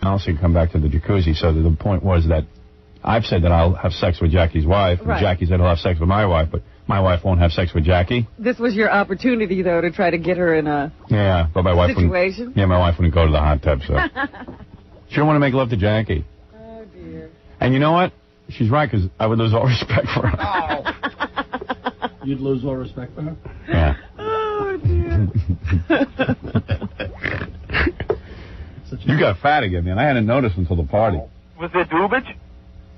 house and come back to the jacuzzi. So the point was that I've said that I'll have sex with Jackie's wife, and Jackie said he'll have sex with my wife, but my wife won't have sex with Jackie. This was your opportunity, though, to try to get her in a but my wife situation? My wife wouldn't go to the hot tub, so. She don't want to make love to Jackie. Oh, dear. And you know what? She's right, because I would lose all respect for her. Oh. You'd lose all respect for her? Yeah. Oh, dear. You got fat again, man. I hadn't noticed until the party. Was there dubage?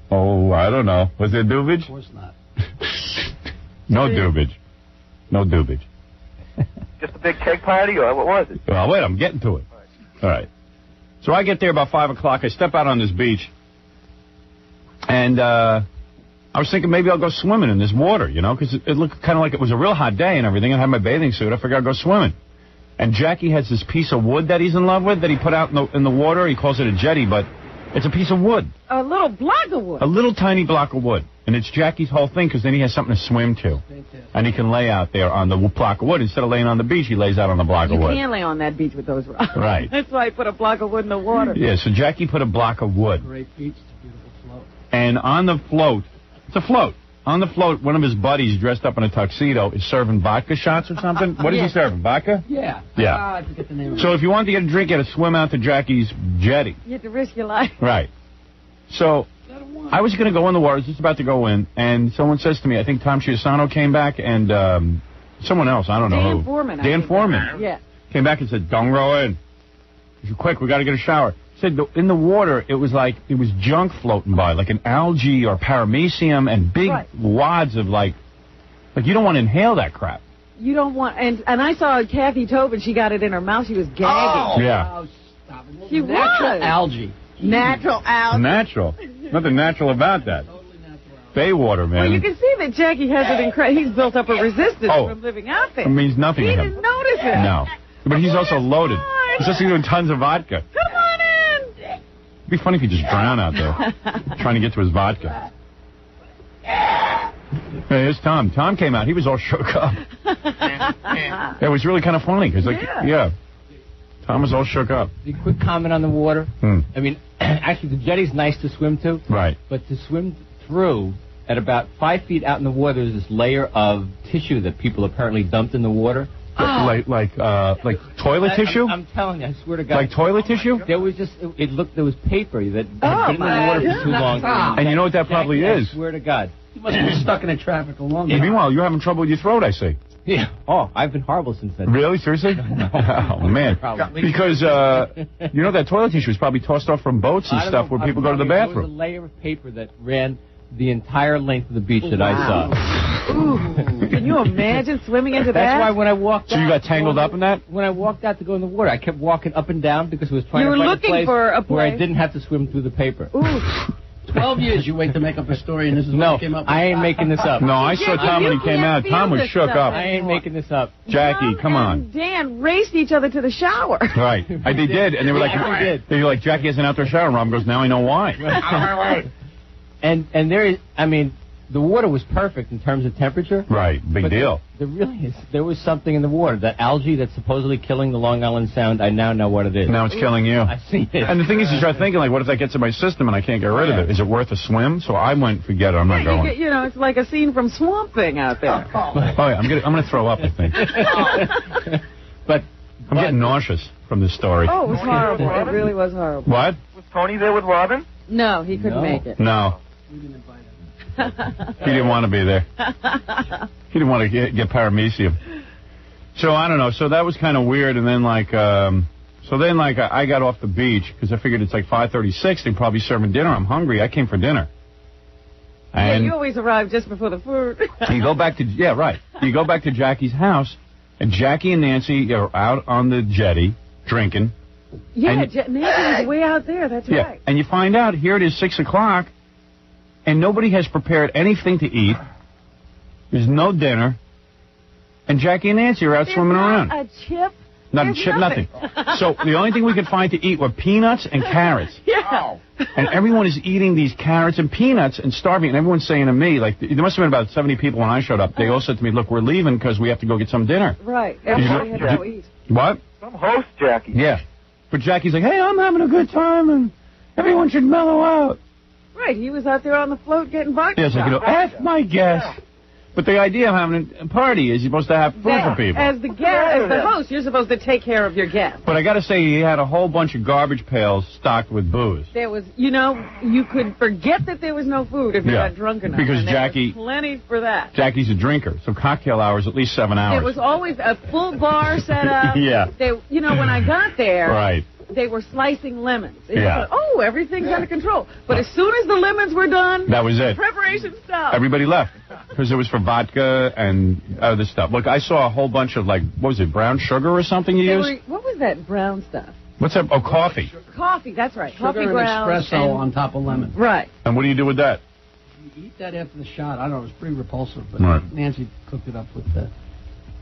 Oh, I don't know. Was there dubage? Of course not. No dubage. No dubage. Just a big keg party, or what was it? Well, wait, I'm getting to it. All right. So I get there about 5 o'clock. I step out on this beach. And I was thinking maybe I'll go swimming in this water, you know, because it looked kind of like it was a real hot day and everything. I had my bathing suit. I figured I'd go swimming. And Jackie has this piece of wood that he's in love with that he put out in the water. He calls it a jetty, but it's a piece of wood. A little block of wood. A little tiny block of wood. And it's Jackie's whole thing because then he has something to swim to. And he can lay out there on the block of wood. Instead of laying on the beach, he lays out on the block of wood. You can't lay on that beach with those rocks. Right. That's why I put a block of wood in the water. Yeah, so Jackie put a block of wood. Great beach, it's a beautiful float. And on the float, it's a float. On the float, one of his buddies dressed up in a tuxedo is serving vodka shots or something. What is he serving? Vodka? Yeah. Yeah. I forget the name of it. So if you wanted to get a drink, you had to swim out to Jackie's jetty. You have to risk your life. Right. So I was going to go in the water, I was just about to go in, and someone says to me, I think Tom Chiusano came back, and someone else, I don't know who. Dan Foreman. Dan Foreman. Yeah. Came back and said, don't go in. He said, quick, we got to get a shower. Said in the water, it was like, it was junk floating by, like an algae or paramecium and big wads of like you don't want to inhale that crap. You don't want, and I saw Kathy Tobin, she got it in her mouth, she was gagging. Oh, yeah. Oh, stop it. She Natural was. algae. Natural algae. Natural. Nothing natural about that. Totally natural. Bay water, man. Well, you can see that Jackie has it he's built up a resistance from living out there. It means nothing He to him. didn't notice it. No. But he's also loaded. He's just doing tons of vodka. Come on in. It'd be funny if he just drowned out there trying to get to his vodka. Hey, here's Tom. Tom came out. He was all shook up. It was really kind of funny because, Tom was all shook up. A quick comment on the water. I mean, actually, the jetty's nice to swim to. Right. But to swim through, at about 5 feet out in the water, there's this layer of tissue that people apparently dumped in the water. Like toilet tissue? I'm telling you, I swear to God. Like toilet tissue? There was just, there was paper that had been in the water for too long. And you know what that probably is? I swear to God. You must have been stuck in the traffic a long Yeah, time. meanwhile, you're having trouble with your throat, I see. Yeah. Oh, I've been horrible since then. Really? Seriously? Oh, man. Because, you know, that toilet tissue was probably tossed off from boats and stuff where people go to the bathroom. There was a layer of paper that ran the entire length of the beach that I saw. Ooh, can you imagine swimming into that? That's why when I walked out... So you got tangled up in that? When I walked out to go in the water, I kept walking up and down because I was trying to find a place where I didn't have to swim through the paper. Ooh. 12 years you wait to make up a story, and this is what you came up with. I ain't making this up. No, I saw Tom when he came out. Tom was shook up. I ain't making this up. Jackie, come on. And Dan raced each other to the shower. Right. They did, and they were like, they were like, Jackie has an outdoor shower. And Rob goes, now I know why. And there is, I mean, the water was perfect in terms of temperature. Right, big deal. There was something in the water. That algae that's supposedly killing the Long Island Sound, I now know what it is. Now it's killing you. I see it. And the thing is, you start thinking, like, what if that gets in my system and I can't get rid of it? Is it worth a swim? So I went, forget it, I'm not going. You know, it's like a scene from Swamp Thing out there. Oh, yeah, I'm gonna throw up, I think. But I'm getting nauseous from this story. Oh, it was horrible. It really was horrible. What? Was Tony there with Robin? No, he couldn't make it. No. We didn't invite him. He didn't want to be there. He didn't want to get paramecium. So, I don't know. So that was kind of weird. And then, like, I got off the beach because I figured it's like 5:36. They're probably serving dinner. I'm hungry. I came for dinner. And you always arrive just before the food. You go back to, you go back to Jackie's house, and Jackie and Nancy are out on the jetty drinking. Yeah, Nancy was way out there. That's right. And you find out, here it is 6 o'clock, and nobody has prepared anything to eat. There's no dinner. And Jackie and Nancy are out swimming around. Not a chip. Not a chip, nothing. So the only thing we could find to eat were peanuts and carrots. Yeah. And everyone is eating these carrots and peanuts and starving. And everyone's saying to me, like, there must have been about 70 people when I showed up. They all said to me, look, we're leaving because we have to go get some dinner. Right. Everybody had to go eat. What? Some host, Jackie. Yeah. But Jackie's like, hey, I'm having a good time. And Everyone should mellow out. Right, he was out there on the float getting vodka. Yes, like, you know, F my guest. But the idea of having a party is you're supposed to have food for people. As the guest, as the host, you're supposed to take care of your guests. But I got to say, he had a whole bunch of garbage pails stocked with booze. There was, you know, you could forget that there was no food if you got drunk enough. Because and there Jackie... was plenty for that. Jackie's a drinker, so cocktail hours at least 7 hours. There was always a full bar set up. Yeah. They, you know, when I got there... Right. They were slicing lemons. And Yeah. you thought, oh, everything's under control. But as soon as the lemons were done, that was it. Preparation stopped. Everybody left because it was for vodka and other stuff. Look, I saw a whole bunch of, like, what was it, brown sugar or something you used? What was that brown stuff? What's that? Oh, coffee. Coffee, that's right. Sugar Coffee and ground. espresso on top of lemon. Right. And what do you do with that? You eat that after the shot. I don't know. It was pretty repulsive, but Right. Nancy cooked it up with the...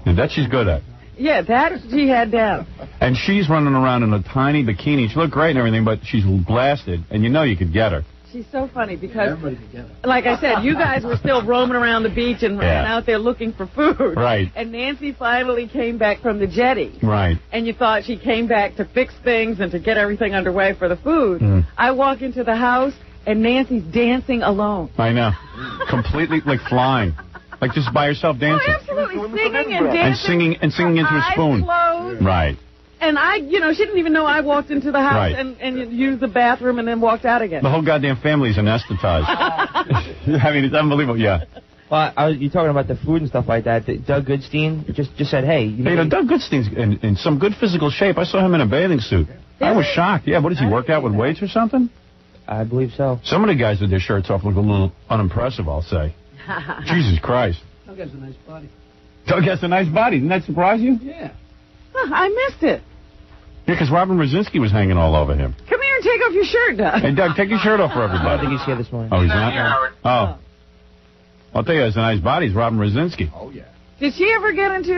And that she's good at. Yeah, that she had down. And she's running around in a tiny bikini. She looked great and everything, but she's blasted, and you know you could get her. She's so funny because, Everybody together. like I said, you guys were still roaming around the beach and out there looking for food. Right. And Nancy finally came back from the jetty. Right. And you thought she came back to fix things and to get everything underway for the food. Mm. I walk into the house, and Nancy's dancing alone. I know. Completely, like, flying. Like, just by herself dancing. Oh, absolutely. Singing and dancing. And singing into a spoon. Closed. Right. And she didn't even know I walked into the house Right. and used the bathroom and then walked out again. The whole goddamn family's anesthetized. I mean, it's unbelievable. Yeah. Well, you're talking about the food and stuff like that. Doug Goodstein just said, hey. You know, Doug Goodstein's in some good physical shape. I saw him in a bathing suit. I was shocked. Yeah, what does he work out with weights or something? I believe so. Some of the guys with their shirts off look a little unimpressive, I'll say. Jesus Christ. Doug has a nice body. Doug has a nice body. Didn't that surprise you? Yeah. Huh, I missed it. Yeah, because Robin Rosinski was hanging all over him. Come here and take off your shirt, Doug. Hey, Doug, take your shirt off for I don't everybody. think he's here this morning. Oh, he's not? Oh. I'll tell you, it's a nice body. It's Robin Rosinski. Oh, yeah. Did she ever get into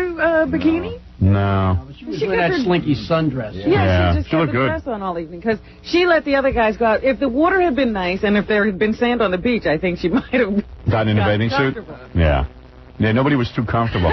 bikini? No. But she was She wearing got that her- slinky sundress. Yeah, She just she kept looked the good. dress on all evening because she let the other guys go out. If the water had been nice and if there had been sand on the beach, I think she might have Gotten in a bathing suit? comfortable. Yeah. Yeah, nobody was too comfortable.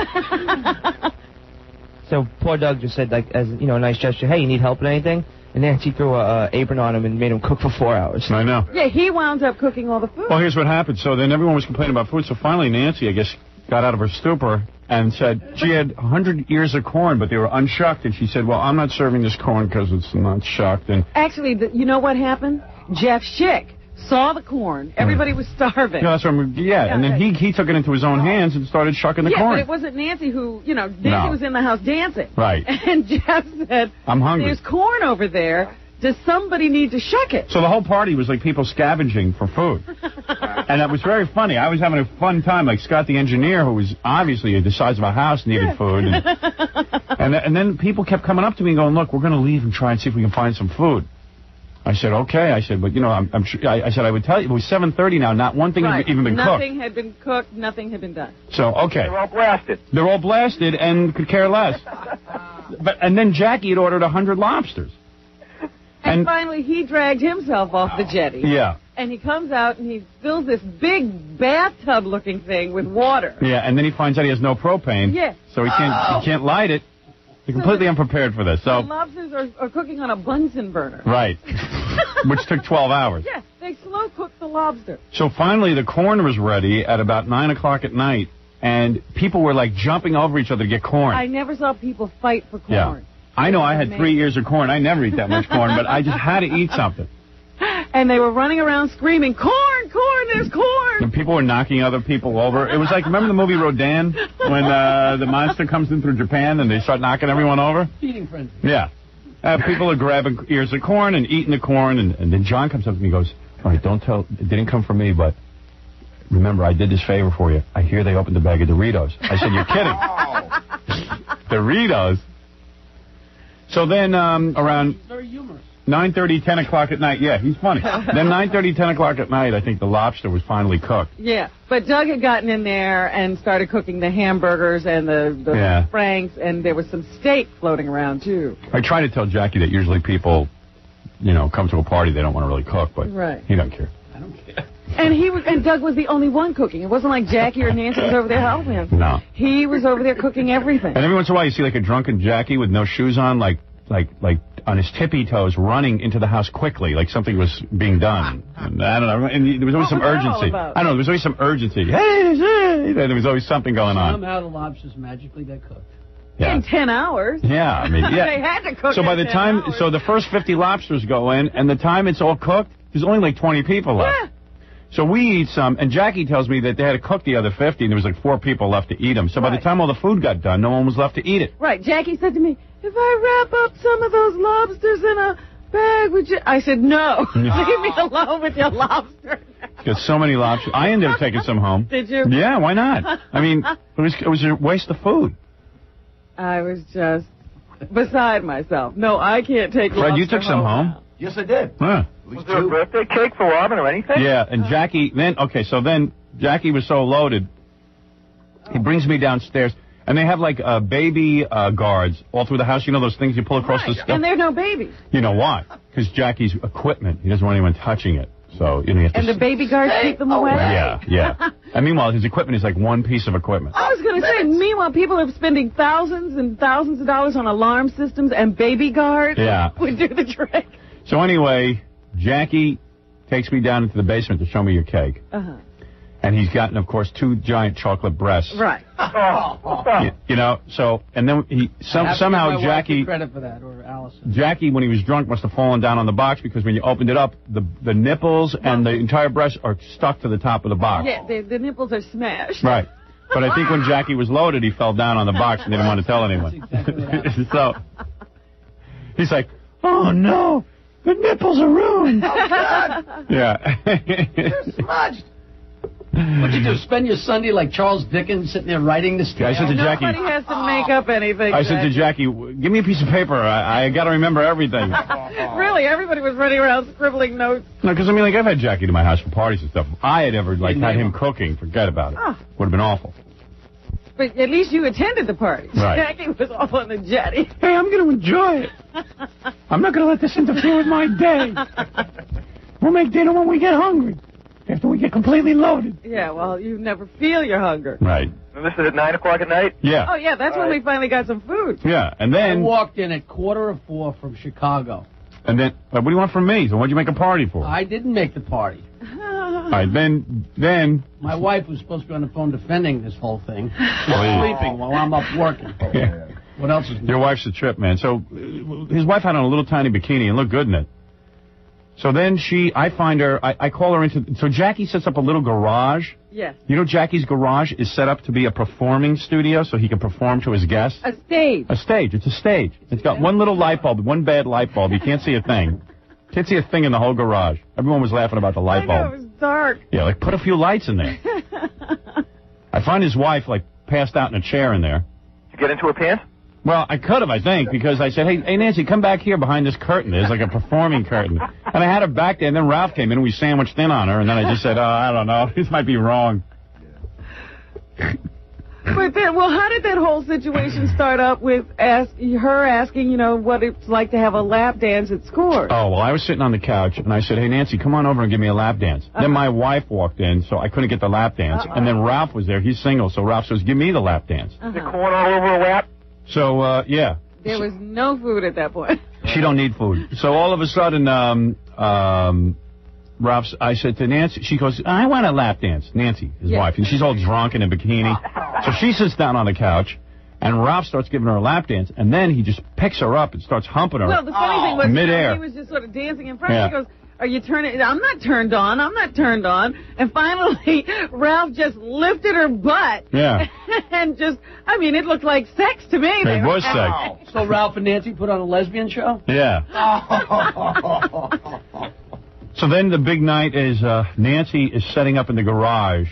So poor Doug just said, like, as a nice gesture, hey, you need help with anything? And Nancy threw a apron on him and made him cook for 4 hours. I know. Yeah, he wound up cooking all the food. Well, here's what happened. So then everyone was complaining about food. So finally, Nancy, I guess, got out of her stupor and said she had 100 ears of corn, but they were unshucked. And she said, well, I'm not serving this corn because it's not shucked. And Actually, you know what happened? Jeff Schick saw the corn. Everybody was starving. that's what and then he took it into his own hands and started shucking the Yeah, corn. but it wasn't Nancy who, Nancy No. was in the house dancing. Right. And Jeff said, I'm hungry. there's corn over there. Does somebody need to shuck it? So the whole party was like people scavenging for food. And that was very funny. I was having a fun time. Like Scott, the engineer, who was obviously the size of a house, needed food. And then people kept coming up to me and going, look, we're going to leave and try and see if we can find some food. I said, okay. I said, but, I'm sure. I said, I would tell you. It was 7:30 now. Not one thing had even been Nothing had been cooked. Nothing had been done. So, okay. They're all blasted. They're all blasted and could care less. And then Jackie had ordered 100 lobsters. And finally, he dragged himself off the jetty. Yeah. And he comes out and he fills this big bathtub-looking thing with water. Yeah, and then he finds out he has no propane. Yeah. So he can't light it. He's completely unprepared for this. The So lobsters are cooking on a Bunsen burner. right, which took 12 hours. Yeah, they slow cook the lobster. So finally, the corn was ready at about 9 o'clock at night, and people were like jumping over each other to get corn. I never saw people fight for corn. Yeah. I know I had 3 ears of corn. I never eat that much corn, but I just had to eat something. And they were running around screaming, corn, corn, there's corn. And people were knocking other people over. It was like, remember the movie Rodan? When the monster comes in through Japan and they start knocking everyone over? Feeding frenzy. Yeah. People are grabbing ears of corn and eating the corn. And then John comes up to me and goes, all right, don't tell, it didn't come from me, but remember, I did this favor for you. I hear they opened a bag of Doritos. I said, you're kidding. Doritos? So then around Very humorous. 9:30, 10 o'clock at night. Yeah, he's funny. Then 9:30, 10 o'clock at night, I think the lobster was finally cooked. Yeah, but Doug had gotten in there and started cooking the hamburgers and the franks, and there was some steak floating around, too. I try to tell Jackie that usually people, come to a party, they don't want to really cook, but he doesn't care. I don't care. And Doug was the only one cooking. It wasn't like Jackie or Nancy was over there helping him. No. He was over there cooking everything. And every once in a while you see like a drunken Jackie with no shoes on, like like on his tippy toes, running into the house quickly, like something was being done. And I don't know. And there was always some urgency. I don't know. There was always some urgency. Hey, there was always something going on. Somehow the lobsters magically got cooked. Yeah. In 10 hours. Yeah, I mean, yeah. They had to cook. So by the time, hours. so the first 50 lobsters go in, and the time it's all cooked, there's only like 20 people left. Yeah. So we eat some, and Jackie tells me that they had to cook the other 50, and there was like 4 people left to eat them. So by the time all the food got done, no one was left to eat it. Right. Jackie said to me, if I wrap up some of those lobsters in a bag, would you? I said, no. Leave me alone with your lobster. Got so many lobsters. I ended up taking some home. Did you? Yeah, why not? I mean, it was a waste of food. I was just beside myself. No, I can't take lobster. Fred, you took some home? Yes, I did. Huh. Was there a birthday cake for Robin or anything? Yeah, and Jackie, then Jackie was so loaded, he brings me downstairs, and they have like baby guards all through the house. You know those things you pull across the stuff? And there are no babies. You know why? Because Jackie's equipment, he doesn't want anyone touching it. So, you know, you have to... And the baby guards keep them away? Yeah. And meanwhile, his equipment is like one piece of equipment. I was going to say, meanwhile, people are spending thousands and thousands of dollars on alarm systems, and baby guards would do the trick. So anyway, Jackie takes me down into the basement to show me your cake. Uh-huh. And he's gotten, of course, 2 giant chocolate breasts. Right. You know, so, and then he, somehow Jackie... credit for that, or Allison. Jackie, when he was drunk, must have fallen down on the box, because when you opened it up, the nipples and the entire breast are stuck to the top of the box. Yeah, the nipples are smashed. Right. But I think when Jackie was loaded, he fell down on the box and didn't want to tell anyone. Exactly so, he's like, oh no, the nipples are ruined. Oh, God. Yeah. They're smudged. What'd you do, spend your Sunday like Charles Dickens sitting there writing this? I said to Jackie... Nobody has to make up anything. I said to Jackie, give me a piece of paper. I got to remember everything. Really? Everybody was running around scribbling notes? No, because, I mean, like, I've had Jackie to my house for parties and stuff. If I had ever, like, had him cooking, forget about it. Would have been awful. But at least you attended the party. Right. Jackie was off on the jetty. Hey, I'm going to enjoy it. I'm not going to let this interfere with my day. We'll make dinner when we get hungry. After we get completely loaded. Yeah, well, you never feel your hunger. Right. And this is at 9 o'clock at night? Yeah. Oh, yeah, that's when we finally got some food. Yeah, and then... I walked in at 3:45 from Chicago. And then, what do you want from me? So what'd you make a party for? I didn't make the party. All right, then... My wife was supposed to be on the phone defending this whole thing. Sleeping while I'm up working. Yeah. What else is new? Your wife's a trip, man. So, his wife had on a little tiny bikini and looked good in it. So then I find her, I call her into, so Jackie sets up a little garage. Yes. You know Jackie's garage is set up to be a performing studio so he can perform to his guests? A stage. A stage. It's a stage. It's got one little light bulb, one bad light bulb. You can't see a thing. Can't see a thing in the whole garage. Everyone was laughing about the light bulb. I know, it was dark. Yeah, like put a few lights in there. I find his wife, like, passed out in a chair in there. Did you get into her pants? Well, I could have, I think, because I said, hey, Nancy, come back here behind this curtain. There's like a performing curtain. And I had her back there, and then Ralph came in, and we sandwiched in on her, and then I just said, I don't know, this might be wrong. But then, well, how did that whole situation start up with her asking, what it's like to have a lap dance at Scores? Oh, well, I was sitting on the couch, and I said, hey, Nancy, come on over and give me a lap dance. Then my wife walked in, so I couldn't get the lap dance. And then Ralph was there. He's single, so Ralph says, give me the lap dance. The corn all over her lap? So, yeah. There was no food at that point. She don't need food. So all of a sudden, Ralph's, I said to Nancy, she goes, I want a lap dance. Nancy, his wife. And she's all drunk in a bikini. So she sits down on the couch, and Ralph starts giving her a lap dance, and then he just picks her up and starts humping her. Well, the funny thing was, midair. He was just sort of dancing in front. She goes, are you turning? I'm not turned on. I'm not turned on. And finally, Ralph just lifted her butt. Yeah. And just, it looked like sex to me. It was sex. So Ralph and Nancy put on a lesbian show? Yeah. So then the big night is Nancy is setting up in the garage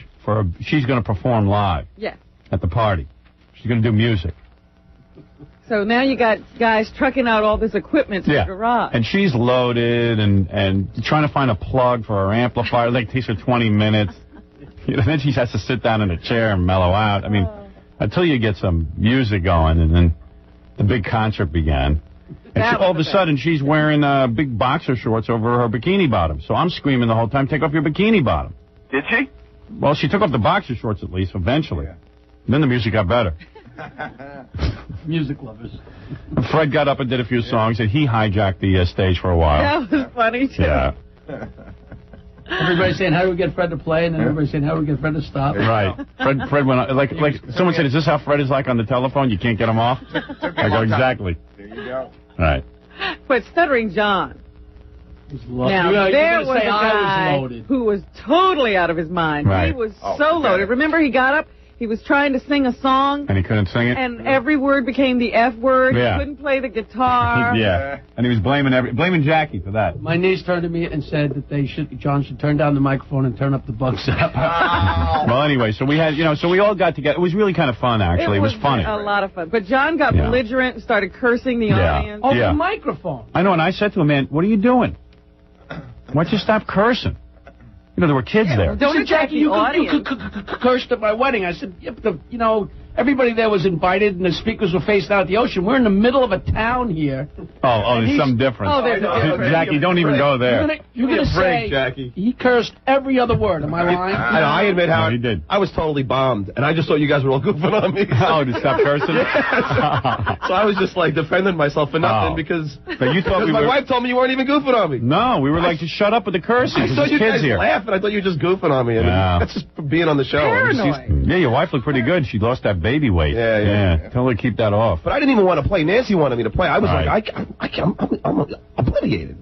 she's going to perform live. Yes. At the party. She's going to do music. So now you got guys trucking out all this equipment to the garage. And she's loaded and trying to find a plug for her amplifier. Like, it takes her 20 minutes. Then she has to sit down in a chair and mellow out. Until you get some music going, and then the big concert began. And all of a sudden, she's wearing big boxer shorts over her bikini bottom. So I'm screaming the whole time, take off your bikini bottom. Did she? Well, she took off the boxer shorts at least, eventually. Then the music got better. Music lovers. Fred got up and did a few songs, and he hijacked the stage for a while. That was funny, too. Yeah. Everybody's saying, how do we get Fred to play? And then everybody's saying, how do we get Fred to stop? Right. Fred went on, like someone said, is this how Fred is like on the telephone? You can't get him off? I go, exactly. There you go. All right. But Stuttering John. Now, there was a guy who was totally out of his mind. Right. He was so loaded. Remember, he got up, he was trying to sing a song. And he couldn't sing it? And every word became the F word. Yeah. He couldn't play the guitar. Yeah. And he was blaming Jackie for that. My niece turned to me and said that John should turn down the microphone and turn up the bugs up. Well, anyway, so we had, so we all got together. It was really kind of fun, actually. It was funny. A lot of fun. But John got belligerent and started cursing the audience. Oh, the microphone. I know, and I said to him, man, what are you doing? Why don't you stop cursing? There were kids there. Don't Jackie, you cursed at my wedding. I said, everybody there was invited and the speakers were faced out at the ocean. We're in the middle of a town here. Oh, there's some difference. Oh, there's a difference. Jackie, don't even go there. You're going to say Jackie. He cursed every other word. Am I lying? I admit, Howard, he did. I was totally bombed, and I just thought you guys were all goofing on me. Oh, to stop cursing? So I was just, defending myself for nothing because but you thought my wife told me you weren't even goofing on me. No, we were like, just shut up with the cursing. I thought you kids guys here. laughed, and I thought you were just goofing on me. That's just being on the show. Paranoid. Yeah, your wife looked pretty good. She lost that baby weight. Yeah. Tell her to keep that off. But I didn't even want to play. Nancy wanted me to play. I was I'm obliviated.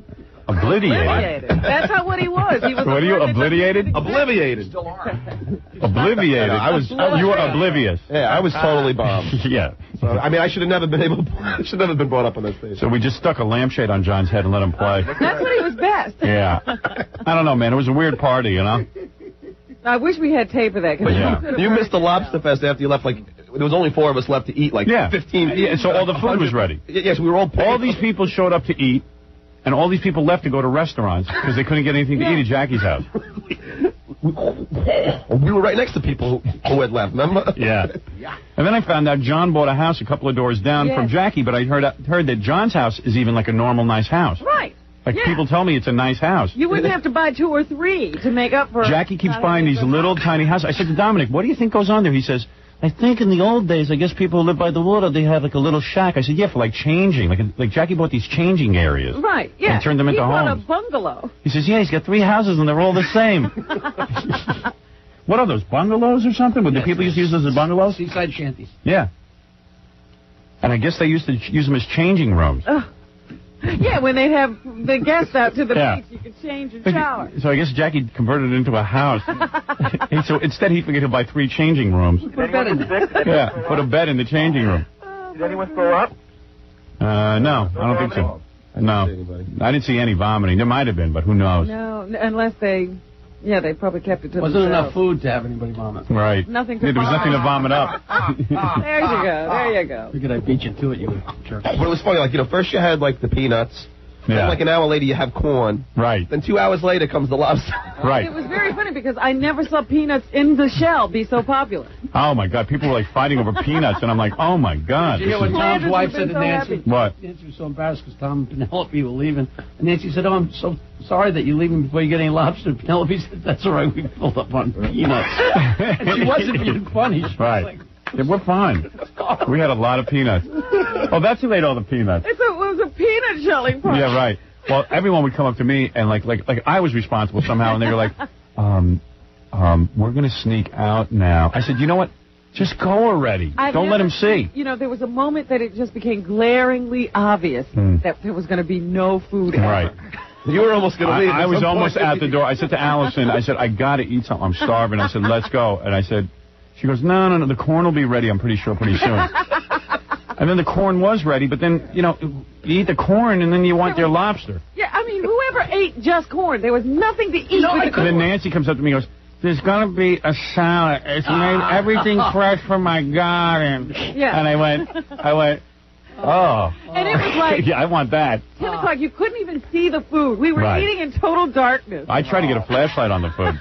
Obliterated. That's not what he was. He was. What are you, obliterated? Obliviated. Still are. Obliviated. You were oblivious. Yeah, I was totally bombed. Yeah. So, I should have never been brought up on that stage. So we just stuck a lampshade on John's head and let him play. That's what he was best. Yeah. I don't know, man. It was a weird party, I wish we had tape of that. You missed the lobster fest after you left. There was only 4 of us left to eat. 15. Yeah. So all the food was ready. Yes, we were all. All these people showed up to eat, and all these people left to go to restaurants because they couldn't get anything to eat at Jackie's house. We were right next to people who had left. Remember? Yeah. And then I found out John bought a house a couple of doors down from Jackie, but I heard that John's house is even like a normal nice house. Right. People tell me it's a nice house. You wouldn't have to buy 2 or 3 to make up for. Jackie keeps buying these little tiny houses. I said to Dominic, what do you think goes on there? He says, I think in the old days, I guess people who live by the water, they had a little shack. I said, yeah, for changing. Like Jackie bought these changing areas. Right, yeah. And turned them into homes. He bought a bungalow. He says, yeah, he's got 3 houses and they're all the same. What are those, bungalows or something? Would the people used to use those as bungalows? Seaside shanties. Yeah. And I guess they used to use them as changing rooms. Yeah, when they'd have the guests out to the beach, you could change and shower. So I guess Jackie converted it into a house. So instead he figured he'd buy 3 changing rooms. Put a bed in there. Yeah, put a bed in the changing room. Did anyone throw up? No, I don't think so. No, I didn't see any vomiting. There might have been, but who knows? No, unless they probably kept it to Wasn't enough food to have anybody vomit. Right. Nothing there was nothing to vomit up. There you go. Figured I beat you to it, you jerk. But it was funny. First you had the peanuts. Yeah. Then an hour later you have corn. Right. Then 2 hours later comes the lobster. Right. It was very funny because I never saw peanuts in the shell be so popular. Oh my God! People were fighting over peanuts, and I'm like, oh my God! Did you hear what Tom's wife said to Nancy? What? Nancy was so embarrassed because Tom and Penelope were leaving, and Nancy said, "Oh, I'm so sorry that you're leaving before you get any lobster." And Penelope said, "That's all right. We filled up on peanuts." And she wasn't being funny. She right. Yeah, we're fine. We had a lot of peanuts. Oh, that's who ate all the peanuts. It was a peanut shelling party. Yeah, right. Well, everyone would come up to me and like I was responsible somehow, and they were like, we're going to sneak out now. I said, you know what? Just go already. Don't let him see. There was a moment that it just became glaringly obvious that there was going to be no food ever. Right. You were almost going to leave. I was almost at the door. I said to Allison, I said, I got to eat something. I'm starving. I said, let's go. And I said, she goes, no, the corn will be ready, I'm pretty sure, pretty soon. And then the corn was ready, but then, you eat the corn and then you want your lobster. Yeah, whoever ate just corn, there was nothing to eat. And then Nancy comes up to me and goes, there's going to be a salad. It's made everything fresh from my garden. Yeah. And I went, oh. And it was like... yeah, I want that. 10 o'clock, you couldn't even see the food. We were eating in total darkness. I tried to get a flashlight on the food.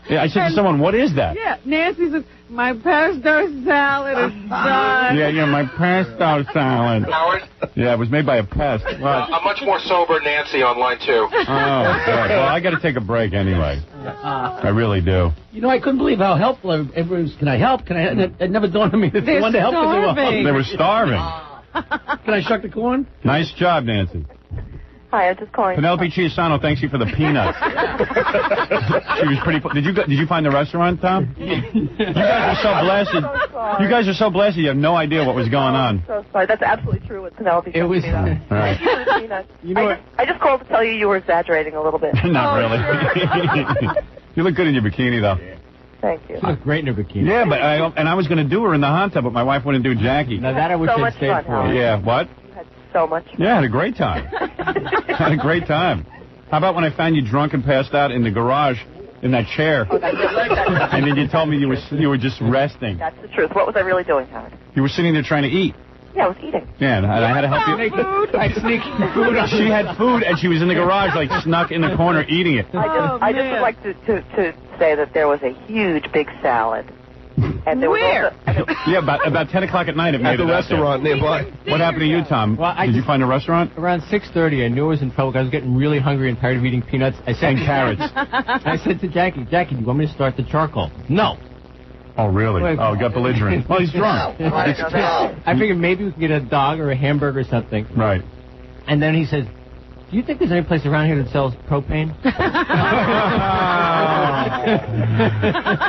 Yeah, I said to someone, what is that? Yeah, Nancy says, my pesto salad is done. Yeah, my pesto salad. Howard? Yeah, it was made by a pest. A much more sober Nancy on line 2. Oh, God. Well, I got to take a break anyway. I really do. You know, I couldn't believe how helpful everyone was. Can I help? Can I? It never dawned on me that they wanted to help. They were starving. Can I shuck the corn? Nice job, Nancy. Hi, I'm just calling. Penelope Chiasano, thanks you for the peanuts. She was pretty. Did you find the restaurant, Tom? You guys are so blasted. You guys are so blasted. You have no idea what was going on. So sorry. That's absolutely true with Penelope. It was. All right. You know what? I just called to tell you were exaggerating a little bit. Not really. You look good in your bikini, though. Thank you. She looked great in her bikini. Yeah, but I was going to do her in the hot tub, but my wife wouldn't do Jackie. Now that I wish So I'd much stayed fun, for. Howard. Yeah, what? So much. Yeah, I had a great time. Had a great time. How about when I found you drunk and passed out in the garage in that chair? Oh, that's And then you told me you were just resting. That's the truth. What was I really doing, Howard? You were sitting there trying to eat. Yeah, I was eating. Yeah, and I had to help you. I sneaked food. She had food, and she was in the garage, like, snuck in the corner eating it. I just would like to say that there was a huge, big salad. And there Where? Was Yeah, about 10 o'clock at night it made At the it out there. restaurant nearby. What happened to you, Tom? Well, Did you find a restaurant? Around 6:30, I knew I was in trouble. I was getting really hungry and tired of eating peanuts. I said And carrots. I said to Jackie, do you want me to start the charcoal? No. Oh, really? Oh, got belligerent. Well, he's drunk. I figured maybe we could get a dog or a hamburger or something. Right. And then he says, do you think there's any place around here that sells propane?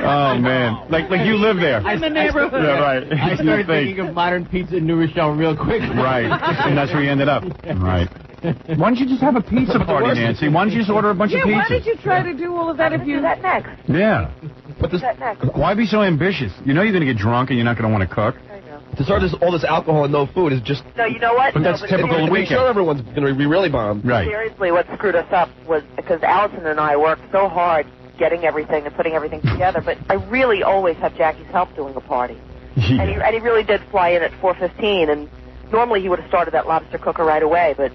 Oh, man. Like you live there. In the neighborhood. Yeah, right. I started thinking of modern pizza in New Rochelle real quick. Right. And that's where you ended up. Right. Why don't you just have a pizza party, Nancy? Why don't you just order a bunch of pizzas? Why did you try to do all of that if you... do that next. Yeah. But this, That next. Why be so ambitious? You know you're going to get drunk and you're not going to want to cook. I know. to start all this alcohol and no food is just. No, you know what? But that's typical of the Make weekend. sure everyone's going to be really bombed. Right. Seriously, what screwed us up was because Allison and I worked so hard getting everything and putting everything together, but I really always have Jackie's help doing a party. Yeah. And he really did fly in at 4:15, and normally he would have started that lobster cooker right away, but...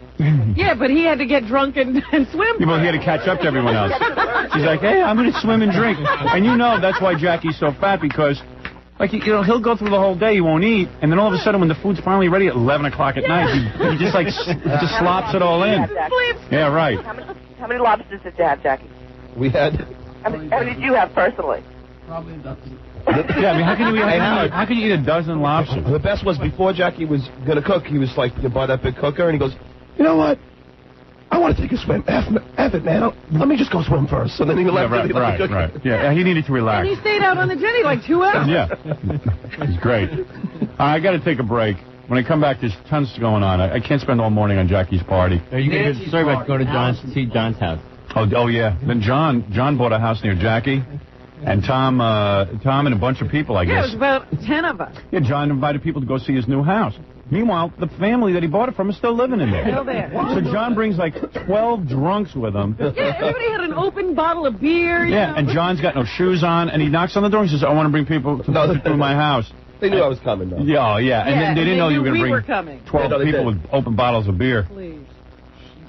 Yeah, but he had to get drunk and swim. Yeah, well, he had to catch up to everyone else. He's like, hey, I'm going to swim and drink. And you know that's why Jackie's so fat, because, like, he'll go through the whole day, he won't eat, and then all of a sudden when the food's finally ready at 11 o'clock at night, he just, like, just slops it all in. Yeah, right. How many lobsters did you have, Jackie? We had. How many did you have personally? Probably nothing. Yeah, I mean, how can you eat a dozen lobsters? The best was before Jackie was going to cook, he was like, you buy that big cooker, and he goes, you know what? I want to take a swim. F it, man. Let me just go swim first. So then he left. Right. Yeah, he needed to relax. And he stayed out on the jetty like 2 hours. Yeah. It's great. I got to take a break. When I come back, there's tons going on. I can't spend all morning on Jackie's party. Are you going to sorry about going to see John's house? Oh, yeah. Then John bought a house near Jackie. And Tom and a bunch of people, I guess. Yeah, it was about 10 of us. Yeah, John invited people to go see his new house. Meanwhile, the family that he bought it from is still living in there. Still there. So John brings like 12 drunks with him. Yeah, everybody had an open bottle of beer. You know? And John's got no shoes on, and he knocks on the door and says, I want to bring people to my house. They knew I was coming, though. Yeah, yeah. And then they didn't know you were going to bring 12 people with open bottles of beer. Please.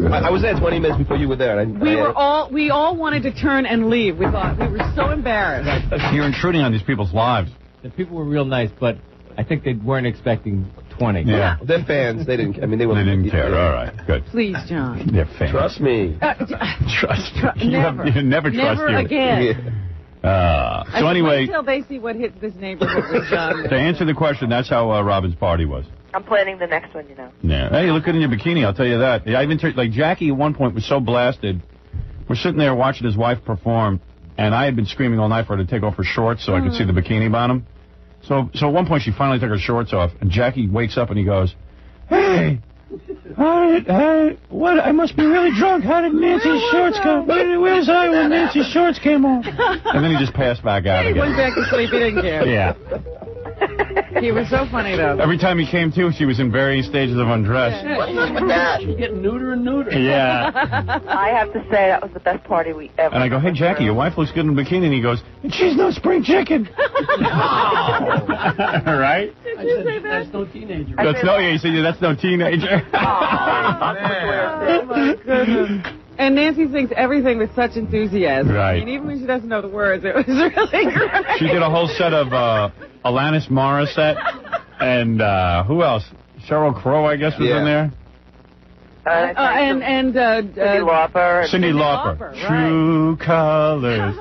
I was there 20 minutes before you were there. We all wanted to turn and leave. We thought we were so embarrassed. You're intruding on these people's lives. The people were real nice, but I think they weren't expecting 20. Yeah. They're fans. They didn't. I mean, they didn't care. All right, good. Please, John. They're fans. Trust me. Never. You never trust Never you. again. So anyway, until they see what hit this neighborhood with John. To answer the question, that's how Robin's party was. I'm planning the next one, you know. Yeah. Hey, you look good in your bikini, I'll tell you that. Yeah, I even like Jackie at one point was so blasted. We're sitting there watching his wife perform, and I had been screaming all night for her to take off her shorts so I could see the bikini bottom. So at one point she finally took her shorts off, and Jackie wakes up and he goes, "Hey, what? I must be really drunk. How did Nancy's shorts come? Where was I when Nancy's shorts came off?" And then he just passed back out He again. went back to sleep. He didn't care. Yeah. He was so funny, though. Every time he came to, she was in varying stages of undress. What's up with that? She's getting neuter and neuter. Yeah. I have to say that was the best party we ever. And I go, "Hey, Jackie, your wife looks good in a bikini." And he goes, "And she's no spring chicken." Right? Did you say that? That's no teenager. He said, that's no teenager. Oh, my goodness. And Nancy sings everything with such enthusiasm. Right. I mean, even when she doesn't know the words, it was really great. She did a whole set of Alanis Morissette and who else? Sheryl Crow, I guess, was in there. Cyndi Lauper. Cyndi Lauper. Right. True Colors.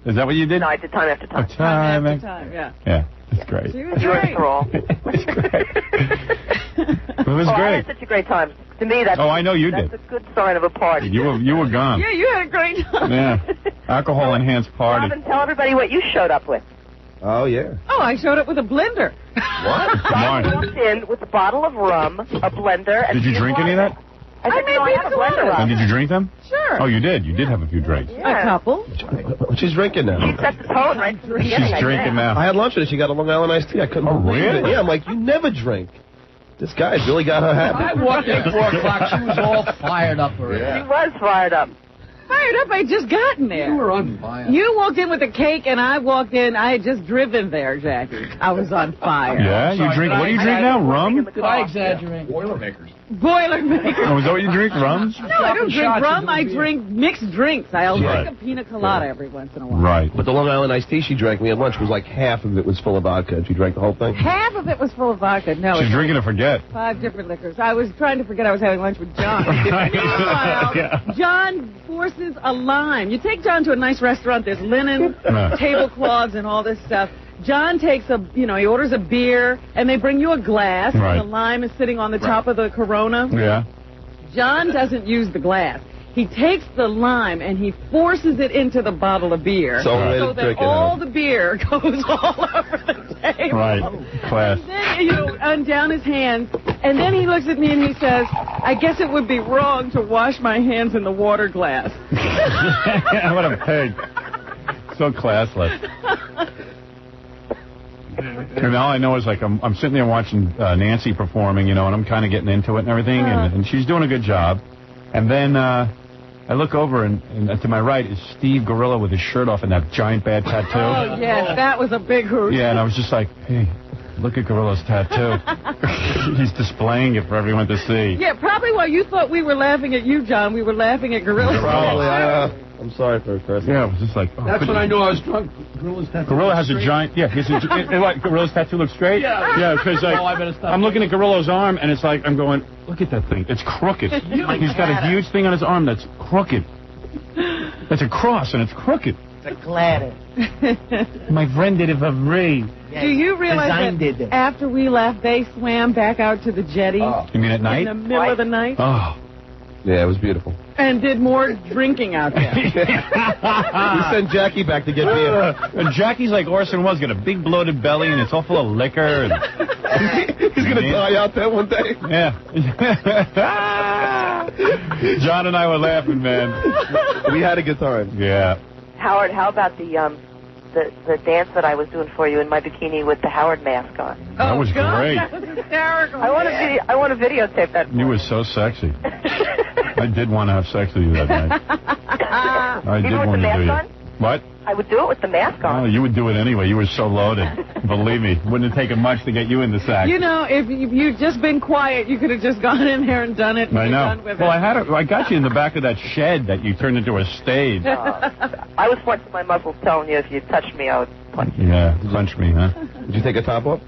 Is that what you did? No, I did Time After Time. Time After time, yeah. Yeah, that's great. She was Yours great. for all. It was great. It was I great. had such a great time. To me, that's I know you that's did. a good sign of a party. You were gone. Yeah, you had a great time. Yeah. Alcohol-enhanced party. Robin, tell everybody what you showed up with. Oh, yeah. Oh, I showed up with a blender. What? I walked in with a bottle of rum, a blender, and Did you drink any of that? I said, made I have a pina blender, coladas. And Robin. did you drink them? Sure. Oh, you did. You did have a few drinks. A couple. What she's drinking now? She set the tone right from the beginning. She's drinking now. I had lunch with her. She got a Long Island iced tea. I couldn't believe really? it. Yeah, I'm like, you never drink. This guy's really got her happy. I walked in 4 o'clock. She was all fired up already. She was fired up. Fired up. I had just gotten there. You were on fire. You walked in with a cake, and I walked in. I had just driven there, Jackie. I was on fire. Yeah, you drink. What do you drink now? Rum? Did I exaggerate? Boilermakers. Boilermaker. Oh, is that what you drink? Rum? No, I don't drink shots rum. into I the beer. drink mixed drinks. I'll Right. drink a pina colada every once in a while. Right. But the Long Island iced tea she drank me at lunch was like half of it was full of vodka, and she drank the whole thing. Half of it was full of vodka. No, She's it's drinking to forget. 5 different liquors. I was trying to forget I was having lunch with John. Meanwhile, Yeah. John forces a lime. You take John to a nice restaurant. There's linen, tablecloths, and all this stuff. John takes he orders a beer, and they bring you a glass, Right. and the lime is sitting on the top of the Corona. Yeah. John doesn't use the glass. He takes the lime and he forces it into the bottle of beer So let so it that drink it all out. the beer goes all over the table. Right. Class. And then, and down his hands, and then he looks at me and he says, I guess it would be wrong to wash my hands in the water glass. What a pig. So classless. And all I know is, like, I'm sitting there watching Nancy performing, and I'm kind of getting into it and everything, and she's doing a good job. And then I look over, and to my right is Steve Gorilla with his shirt off and that giant bad tattoo. Oh, yes, that was a big hoot. Yeah, and I was just like, hey, look at Gorilla's tattoo. He's displaying it for everyone to see. Yeah, probably while you thought we were laughing at you, John, we were laughing at Gorilla. Probably. I'm sorry for her. Yeah, it was just like... Oh, That's when I knew I was drunk. Gorilla's tattoo. Gorilla has a giant... Yeah, what, Gorilla's tattoo looks straight? Yeah. Yeah, because like, I better stop. I'm looking at Gorilla's arm, and it's like, I'm going, look at that thing. It's crooked. He's got a huge thing on his arm that's crooked. It's a cross, and it's crooked. It's a ladder. My friend did it for free. Do you realize that after we left, they swam back out to the jetty You mean at night? in the middle of the night Oh. Yeah, it was beautiful. and did more drinking out there? We sent Jackie back to get beer. And Jackie's like Orson Welles, got a big bloated belly, and it's all full of liquor. And... He's going to die out there one day. Yeah. John and I were laughing, man. We had a good time. Yeah. Howard, how about the dance that I was doing for you in my bikini with the Howard mask on? That was God, great. That was hysterical. I want to videotape that. You were so sexy. I did want to have sex with you that night. I did Even with want the to do mask you. on? What? I would do it with the mask on. Oh, you would do it anyway. You were so loaded. Believe me. Wouldn't have taken much to get you in the sack. You know, if you'd just been quiet, you could have just gone in there and done it. And I been know. Done with Well, it. I got you in the back of that shed that you turned into a stage. I was flexing my muscles telling you if you touched me, I would punch you. Yeah, punch me, huh? Did you take a top off?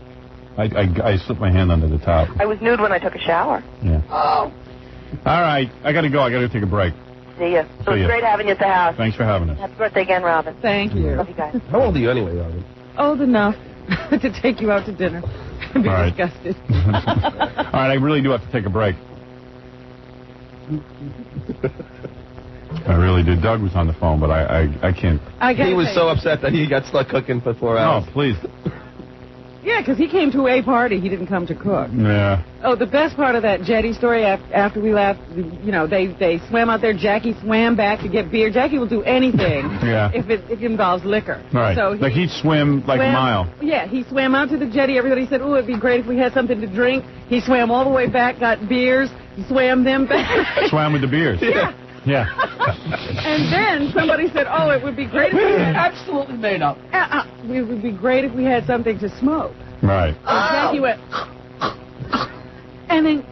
I slipped my hand under the top. I was nude when I took a shower. Yeah. Oh. All right, I got to go. I got to take a break. See ya. So See it's ya. great having you at the house. Thanks for having us. Happy birthday again, Robin. Thank you. Love you guys. How old are you anyway, Robin? Old enough to take you out to dinner and be All right. disgusted. All right, I really do have to take a break. I really do. Doug was on the phone, but I can't. He was so upset that he got stuck cooking for 4 hours. Oh, please. Yeah, because he came to a party. He didn't come to cook. Yeah. Oh, the best part of that jetty story, after we left, they swam out there. Jackie swam back to get beer. Jackie will do anything Yeah. if it involves liquor. Right. So like he'd swim like a mile. Yeah, he swam out to the jetty. Everybody said, "Oh, it'd be great if we had something to drink." He swam all the way back, got beers, swam them back. Swam with the beers. Yeah. Yeah. And then somebody said, "Oh, it would be great if we had Absolutely made up. it would be great if we had something to smoke." Right. And Jackie went, and then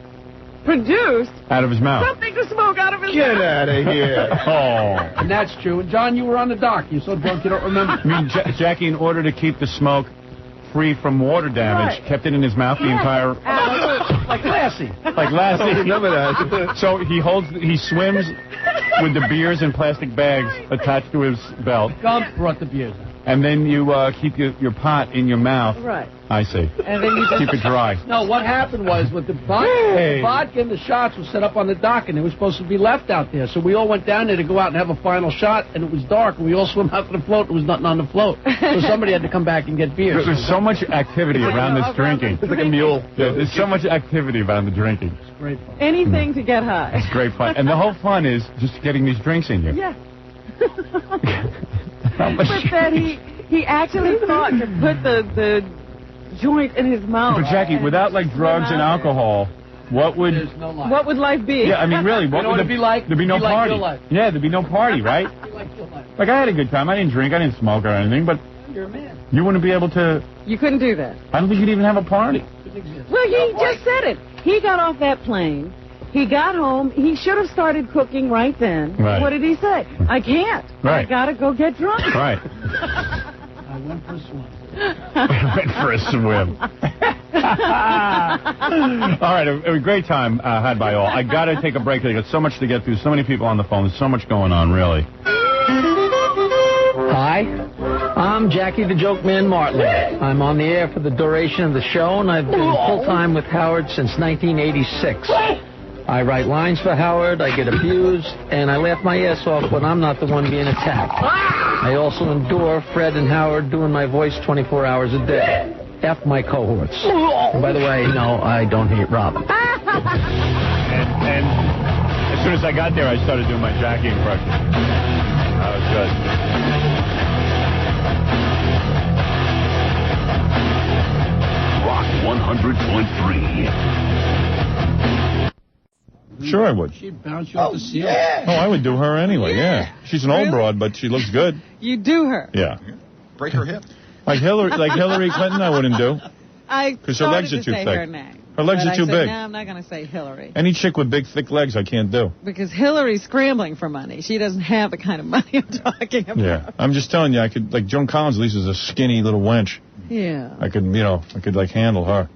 produced Out of his mouth. something to smoke out of his Get mouth. out of here. Oh. And that's true. And John, you were on the dock. You're so drunk you don't remember. I mean, Jackie, in order to keep the smoke free from water damage, Right. kept it in his mouth the entire... Like Lassie. Like Lassie. I remember that. So he swims with the beers in plastic bags attached to his belt, Gump brought the beers out. and then you keep your pot in your mouth. Right. I see. And then you just... Keep it dry. No, what happened was with the vodka and the shots was set up on the dock, and they were supposed to be left out there. So we all went down there to go out and have a final shot, and it was dark, and we all swam out to the float. There was nothing on the float. So somebody had to come back and get beers. There's so much activity around this drinking. It's like a mule. Yeah, there's so much activity around the drinking. It's great fun. Anything to get high. It's great fun. And the whole fun is just getting these drinks in you. Yeah. How much But then he actually thought to put the joint in his mouth. But Jackie, without like drugs and alcohol, what would... There's no life. What would life be? Yeah, I mean, really, what You know would what it'd be like? There'd be no Be like party. your life. Yeah, there'd be no party, right? Like, I had a good time. I didn't drink. I didn't smoke or anything, but You're a man. you wouldn't be able to... You couldn't do that. I don't think you'd even have a party. Well, he just said it. He got off that plane. He got home. He should have started cooking right then. Right. What did he say? I can't. Right. I got to go get drunk. Right. I went for a swim. Went for a swim. All right, a great time had by all. I got to take a break. I got so much to get through, so many people on the phone. There's so much going on, really. Hi, I'm Jackie the Joke Man Martling. I'm on the air for the duration of the show, and I've been full-time with Howard since 1986. I write lines for Howard, I get abused, and I laugh my ass off when I'm not the one being attacked. I also endure Fred and Howard doing my voice 24 hours a day. F my cohorts. And by the way, no, I don't hate Robin. And as soon as I got there, I started doing my Jackie impression. That was good. Rock 100.3. Sure I would. She'd bounce you off the ceiling. Oh, I would do her anyway, yeah. She's an old broad, but she looks good. You do her. Yeah. Break her hip. Like Hillary Clinton, I wouldn't do. I 'Cause her legs started are to too say thick. her name. Her legs but are too I said, big. No, I'm not going to say Hillary. Any chick with big, thick legs, I can't do. Because Hillary's scrambling for money. She doesn't have the kind of money I'm talking about. Yeah. I'm just telling you, I could, like, Joan Collins at least is a skinny little wench. Yeah. I could, like, handle her.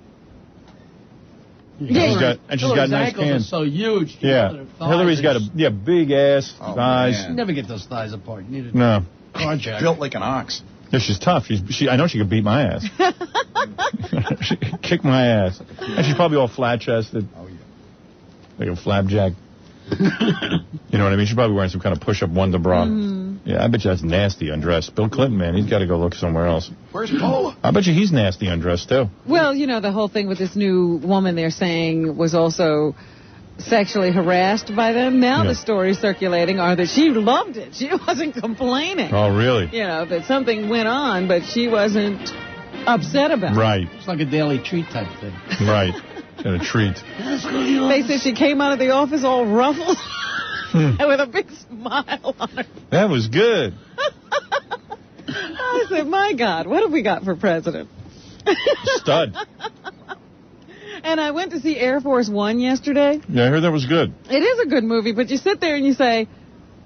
Yeah. She's got nice ankles hands. are so huge. Yeah. Hillary's got a big ass, thighs. You never get those thighs apart. You need a No. carjack. Built like an ox. Yeah, she's tough. I know she could beat my ass. She could kick my ass. And she's probably all flat-chested. Oh, yeah. Like a flapjack. You know what I mean? She's probably wearing some kind of push-up Wonder bra. Yeah, I bet you that's nasty undressed. Bill Clinton, man, he's got to go look somewhere else. Where's Paula? I bet you he's nasty undressed, too. Well, the whole thing with this new woman they're saying was also sexually harassed by them. Now the stories circulating are that she loved it. She wasn't complaining. Oh, really? That something went on, but she wasn't upset about it. Right. It's like a daily treat type thing. Right. She had a treat. They said she came out of the office all ruffled and with a big smile on her. That was good. I said, my God, what have we got for president? Stud. And I went to see Air Force One yesterday. Yeah, I heard that was good. It is a good movie, but you sit there and you say,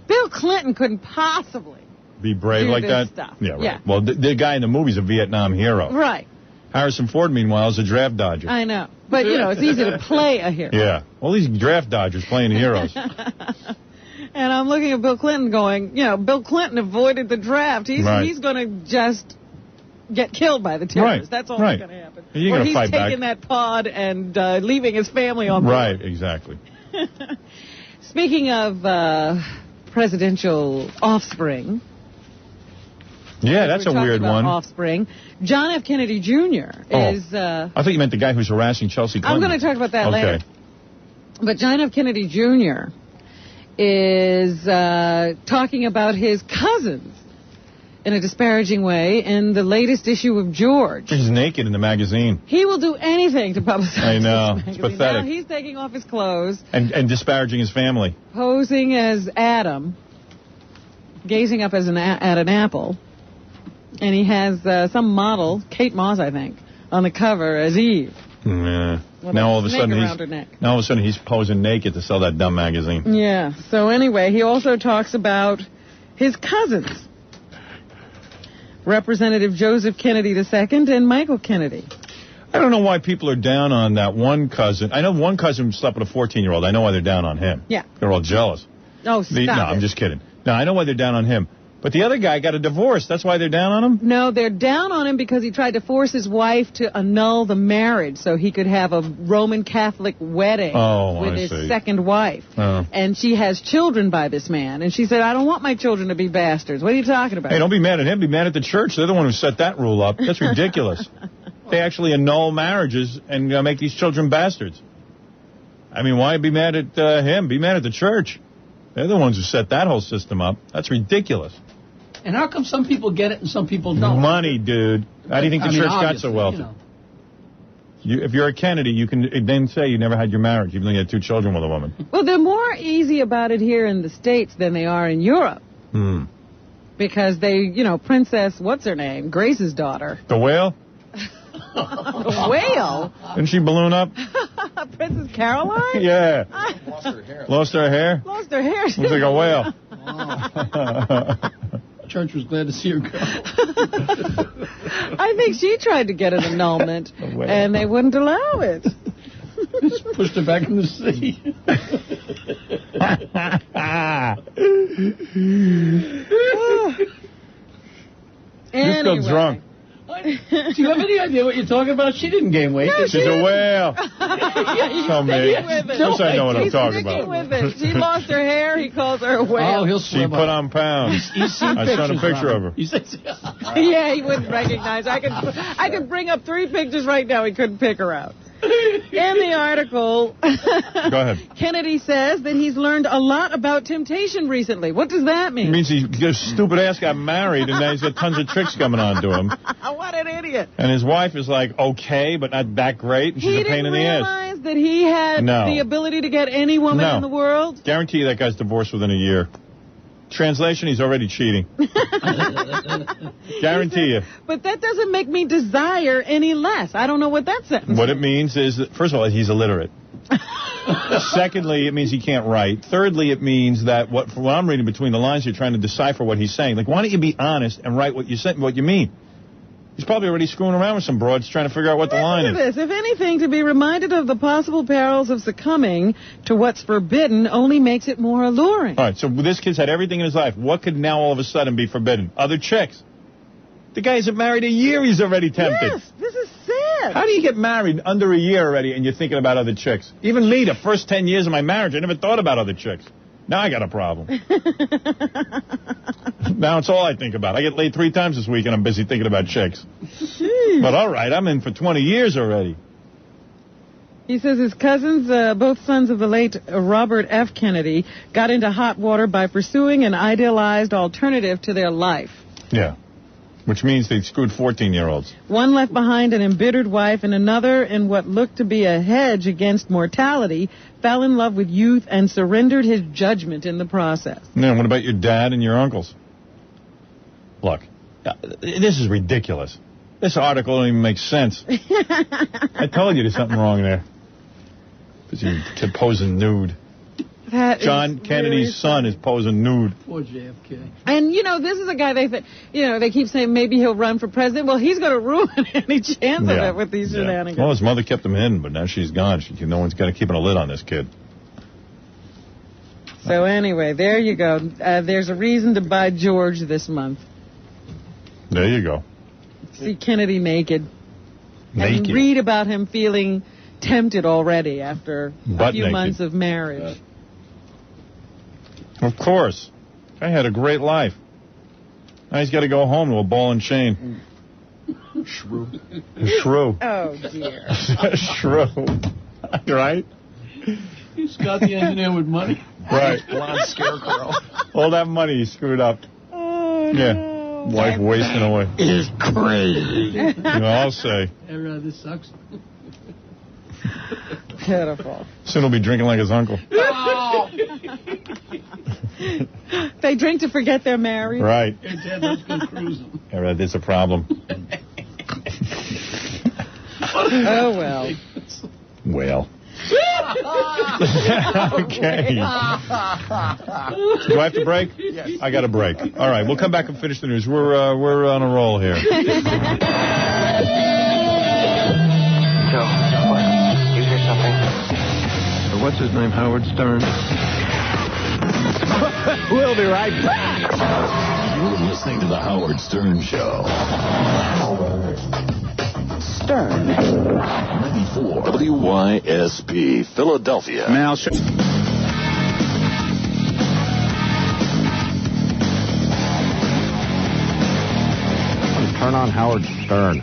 Bill Clinton couldn't possibly Be brave do like this that? stuff. Yeah, right. Yeah. Well, the guy in the movie's a Vietnam hero. Right. Harrison Ford, meanwhile, is a draft dodger. I know. But, it's easy to play a hero. Yeah. All these draft dodgers playing the heroes. And I'm looking at Bill Clinton going, Bill Clinton avoided the draft. He's going to just get killed by the terrorists. Right. That's all that's going to happen. He ain't or gonna he's fight taking back. that pod and leaving his family on board. Right, exactly. Speaking of presidential offspring. Yeah, that's a weird one. Offspring. John F. Kennedy Jr. is... I thought you meant the guy who's harassing Chelsea Clinton. I'm going to talk about that okay. later. But John F. Kennedy Jr. is talking about his cousins in a disparaging way in the latest issue of George. He's naked in the magazine. He will do anything to publicize I know. this It's magazine. pathetic. Now he's taking off his clothes, And disparaging his family. posing as Adam, gazing up at an apple, and he has some model, Kate Moss, I think, on the cover as Eve. Yeah. Well, Now all of a snake sudden around her neck. Now all of a sudden he's posing naked to sell that dumb magazine. Yeah. So anyway, he also talks about his cousins, Representative Joseph Kennedy II and Michael Kennedy. I don't know why people are down on that one cousin. I know one cousin slept with a 14-year-old. I know why they're down on him. Yeah. They're all jealous. Oh, stop No, I'm just kidding. No, I know why they're down on him. But the other guy got a divorce. That's why they're down on him? No, they're down on him because he tried to force his wife to annul the marriage so he could have a Roman Catholic wedding with his second wife. Oh. And she has children by this man. And she said, I don't want my children to be bastards. What are you talking about? Hey, don't be mad at him. Be mad at the church. They're the one who set that rule up. That's ridiculous. They actually annul marriages and make these children bastards. I mean, why be mad at him? Be mad at the church. They're the ones who set that whole system up. That's ridiculous. And how come some people get it and some people don't? Money, dude. How do you think the church got so wealthy? If you're a Kennedy, you can then say you never had your marriage, even though you had 2 children with a woman. Well, they're more easy about it here in the States than they are in Europe. Because they, Princess, what's her name? Grace's daughter. The whale? The whale? Didn't she balloon up? Princess Caroline? Yeah. Lost her hair. Lost her hair? Lost her hair. Looks like a whale. Church was glad to see her go. I think she tried to get an annulment, and they wouldn't allow it. Just pushed her back in the sea. You're still drunk. Do you have any idea what you're talking about? She didn't gain weight. No, She's a whale. Tell me. Of course I know what I'm talking about. With it. She lost her hair. He calls her a whale. Oh, he'll She swim put on pounds. He's seen I showed a picture of her. Yeah, he wouldn't recognize. I could bring up 3 pictures right now. He couldn't pick her out. In the article, Go ahead. Kennedy says that he's learned a lot about temptation recently. What does that mean? It means his stupid ass got married, and now he's got tons of tricks coming on to him. What an idiot. And his wife is like, okay, but not that great, and she's a pain in the ass. He didn't realize that he had the ability to get any woman in the world? Guarantee you that guy's divorced within a year. Translation, he's already cheating. Guarantee you. But that doesn't make me desire any less. I don't know what that sentence What it means is, that, first of all, he's illiterate. Secondly, it means he can't write. Thirdly, it means that from what I'm reading between the lines, you're trying to decipher what he's saying. Like, why don't you be honest and write what you mean? He's probably already screwing around with some broads trying to figure out what the line is. If anything, to be reminded of the possible perils of succumbing to what's forbidden only makes it more alluring. All right, so this kid's had everything in his life. What could now all of a sudden be forbidden? Other chicks. The guy isn't married a year, he's already tempted. Yes, this is sad. How do you get married under a year already and you're thinking about other chicks? Even me, the first 10 years of my marriage, I never thought about other chicks. Now I got a problem. Now it's all I think about. I get laid 3 times this week and I'm busy thinking about chicks. Jeez. But all right, I'm in for 20 years already. He says his cousins, both sons of the late Robert F. Kennedy, got into hot water by pursuing an idealized alternative to their life. Yeah. Which means they screwed 14-year-olds. One left behind an embittered wife, and another, in what looked to be a hedge against mortality, fell in love with youth and surrendered his judgment in the process. Yeah, what about your dad and your uncles? Look, this is ridiculous. This article don't even make sense. I told you there's something wrong there. Because you're posing nude. John Kennedy's son is posing nude. Poor JFK. And, this is a guy they keep saying maybe he'll run for president. Well, he's going to ruin any chance of it with these shenanigans. Well, his mother kept him hidden, but now she's gone. No one's got to keep a lid on this kid. So anyway, there you go. There's a reason to buy George this month. There you go. See Kennedy naked. And read about him feeling tempted already after a few months of marriage. Of course. I had a great life. Now he's got to go home to a ball and chain. Shrew. Shrew. Oh, dear. Shrew. Right? He's got the engineer with money. Right. Blonde scarecrow. All that money he screwed up. Oh, yeah. No. Wife wasting away. It's crazy. I'll say. This sucks. Pitiful. Soon he'll be drinking like his uncle. Oh. They drink to forget they're married. Right. Hey, Dad, let's go cruising. There's a problem. Oh, well. Whale. Okay. Do I have to break? Yes. I got to break. All right, we'll come back and finish the news. We're on a roll here. Joe, what? You hear something? What's his name? Howard Stern. We'll be right back. You're listening to the Howard Stern Show. Stern. 94 WYSP, Philadelphia. Now, Turn on Howard Stern.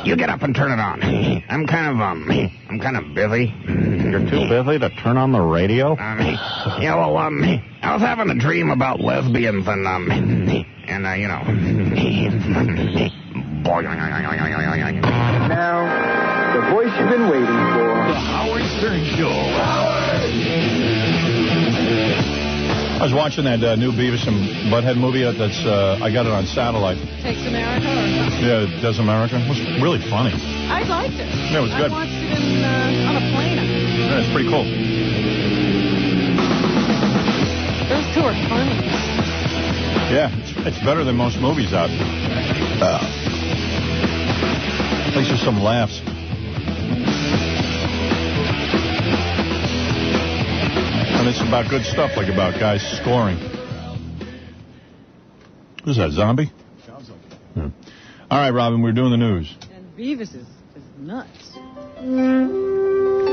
You get up and turn it on. I'm kind of busy. You're too busy to turn on the radio? Yeah, well, I was having a dream about lesbians and you know. Now, the voice you've been waiting for. The Howard Stern Show. I was watching that new Beavis and Butthead movie. That's I got it on satellite. Takes America or something? Yeah, it Does America. It was really funny. I liked it. Yeah, it was good. I watched it on a plane. Yeah, it's pretty cool. Those two are funny. Yeah, it's better than most movies out there. At least there's some laughs. And it's about good stuff, like about guys scoring. Who's that, Zombie? Yeah. All right, Robin, we're doing the news. And Beavis is nuts.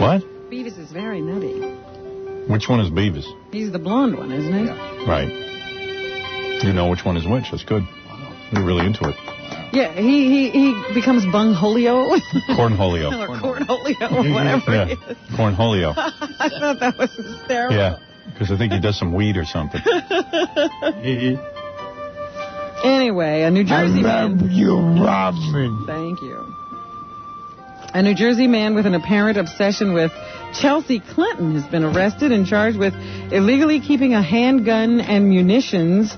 What? Beavis is very nutty. Which one is Beavis? He's the blonde one, isn't he? Yeah. Right. You know which one is which. That's good. You're really into it. Yeah, he becomes Bungholio. Cornholio. Or Cornholio, or whatever Yeah, it is. Cornholio. I thought that was hysterical. Yeah, because I think he does some weed or something. Anyway, a New Jersey man. you, Robin. Thank you. A New Jersey man with an apparent obsession with Chelsea Clinton has been arrested and charged with illegally keeping a handgun and munitions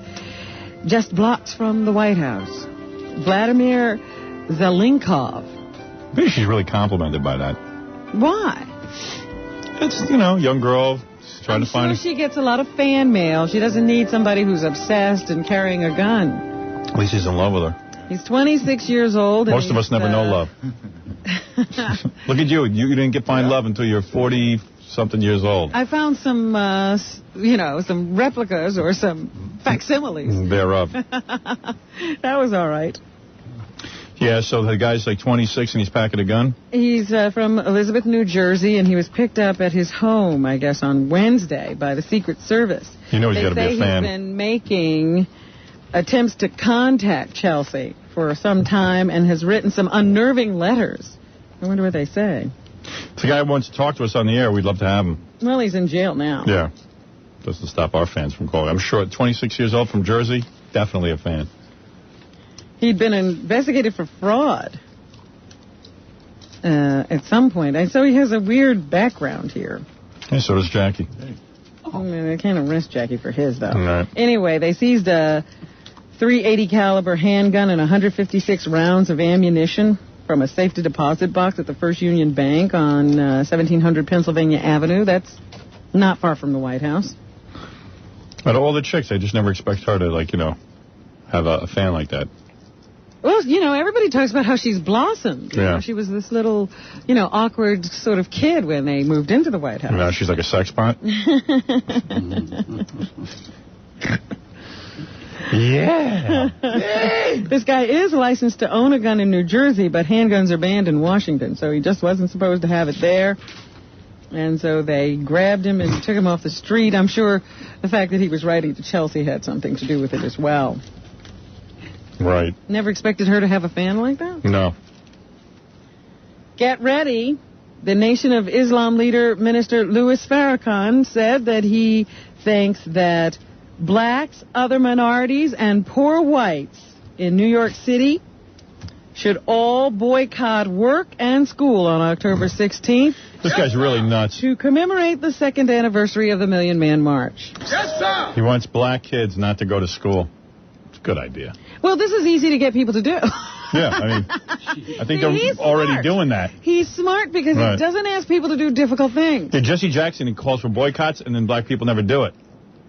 just blocks from the White House. Vladimir Zelinkov. Maybe she's really complimented by that. Why? It's, young girl trying to find... She gets a lot of fan mail. She doesn't need somebody who's obsessed and carrying a gun. At least he's in love with her. He's 26 years old. Most of us never know love. Look at you. You didn't find love until you're 40-something years old. I found some, some replicas or some facsimiles. Thereof. That was all right. Yeah, so the guy's like 26 and he's packing a gun? He's from Elizabeth, New Jersey, and he was picked up at his home, I guess, on Wednesday by the Secret Service. You know he's got to be a fan. He's been making attempts to contact Chelsea for some time and has written some unnerving letters. I wonder what they say. If the guy wants to talk to us on the air, we'd love to have him. Well, he's in jail now. Yeah. Doesn't stop our fans from calling. I'm sure at 26 years old from Jersey, definitely a fan. He'd been investigated for fraud at some point. And so he has a weird background here. Yeah, so does Jackie. I mean, they can't arrest Jackie for his, though. Right. Anyway, they seized a .380 caliber handgun and 156 rounds of ammunition from a safety deposit box at the First Union Bank on 1700 Pennsylvania Avenue. That's not far from the White House. Out of all the chicks, I just never expect her to, have a fan like that. Well, everybody talks about how she's blossomed. Yeah. She was this little, awkward sort of kid when they moved into the White House. Now she's like a sex bot? Yeah. This guy is licensed to own a gun in New Jersey, but handguns are banned in Washington, so he just wasn't supposed to have it there. And so they grabbed him and took him off the street. I'm sure the fact that he was writing to Chelsea had something to do with it as well. Right. Never expected her to have a fan like that? No. Get ready. The Nation of Islam leader, Minister Louis Farrakhan, said that he thinks that blacks, other minorities, and poor whites in New York City should all boycott work and school on October 16th. This guy's really nuts. To commemorate the second anniversary of the Million Man March. Yes, sir! He wants black kids not to go to school. It's a good idea. Well, this is easy to get people to do. Yeah, I mean, I think they're already doing that. He's smart because Right. he doesn't ask people to do difficult things. Yeah, Jesse Jackson, he calls for boycotts, and then black people never do it.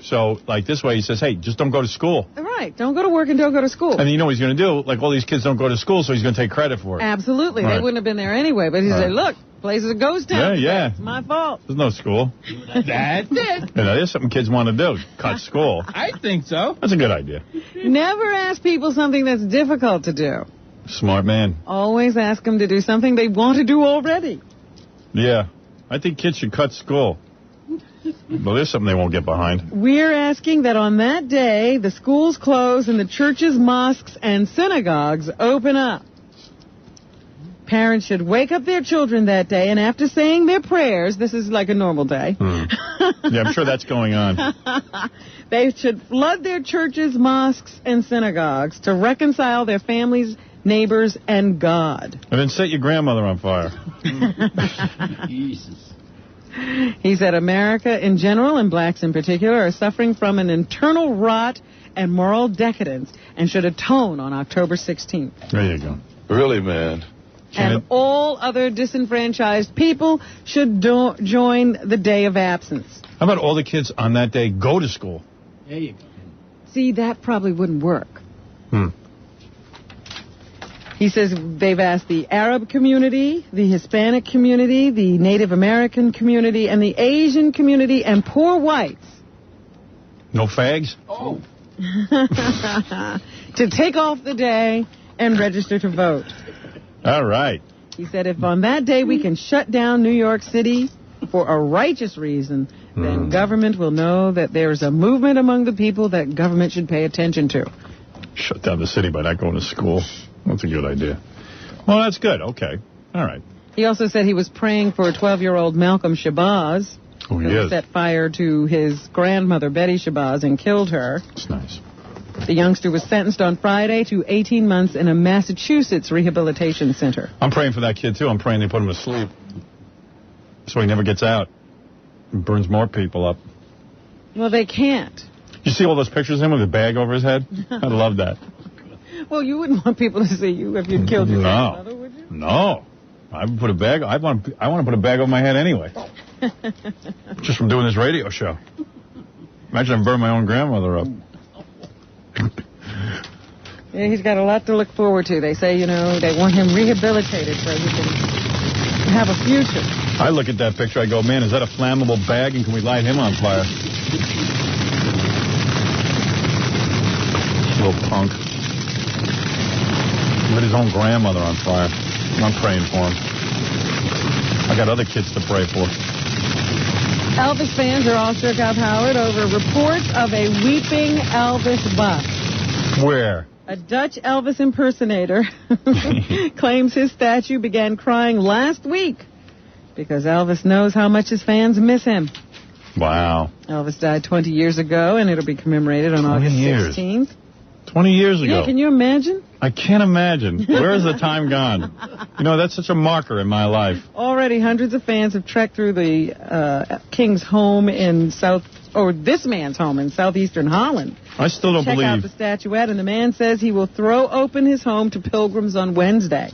So, like, this way he says, hey, just don't go to school. Right. Don't go to work and don't go to school. And you know what he's going to do? Like, all these kids don't go to school, so he's going to take credit for it. Absolutely. Right. They wouldn't have been there anyway. But he Right. said, look, place is a ghost town. Yeah. It's my fault. There's no school. That's it. You know, there's something kids want to do. Cut school. I think so. That's a good idea. Never ask people something that's difficult to do. Smart man. Always ask them to do something they want to do already. Yeah. I think kids should cut school. Well, there's something they won't get behind. We're asking that on that day, the schools close and the churches, mosques, and synagogues open up. Parents should wake up their children that day, and after saying their prayers, this is like a normal day, Yeah, I'm sure that's going on. they should flood their churches, mosques, and synagogues to reconcile their families, neighbors, and God. And then set your grandmother on fire. Jesus. He said America in general, and blacks in particular, are suffering from an internal rot and moral decadence and should atone on October 16th. There you go. Really, man. And all other disenfranchised people should join the day of absence. How about all the kids on that day go to school? There you go. See, that probably wouldn't work. He says they've asked the Arab community, the Hispanic community, the Native American community, and the Asian community, and poor whites No fags? Oh. to take off the day and register to vote. All right. He said if on that day we can shut down New York City for a righteous reason, then government will know that there's a movement among the people that government should pay attention to. Shut down the city by not going to school. That's a good idea. Well, that's good. Okay. All right. He also said he was praying for 12-year-old Malcolm Shabazz, Oh, he who is. set fire to his grandmother, Betty Shabazz, and killed her. That's nice. The youngster was sentenced on Friday to 18 months in a Massachusetts rehabilitation center. I'm praying for that kid, too. I'm praying they put him to sleep so he never gets out and burns more people up. Well, they can't. You see all those pictures of him with a bag over his head? I love that. Well, you wouldn't want people to see you if you'd killed your grandmother, would you? No. I would put a bag. I want to put a bag over my head anyway. Just from doing this radio show. Imagine I burned my own grandmother up. Yeah, he's got a lot to look forward to. They say, they want him rehabilitated so he can have a future. I look at that picture, I go, man, is that a flammable bag, and can we light him on fire? Little punk. Lit his own grandmother on fire. I'm praying for him. I got other kids to pray for. Elvis fans are all shook up, Howard, over reports of a weeping Elvis bust. Where? A Dutch Elvis impersonator claims his statue began crying last week because Elvis knows how much his fans miss him. Wow. Elvis died 20 years ago, and it'll be commemorated on August 16th. 20 years ago. Yeah, can you imagine? I can't imagine. Where has the time gone? That's such a marker in my life. Already hundreds of fans have trekked through the King's home in this man's home in southeastern Holland. I still don't Check out believe. the statuette, and the man says he will throw open his home to pilgrims on Wednesday.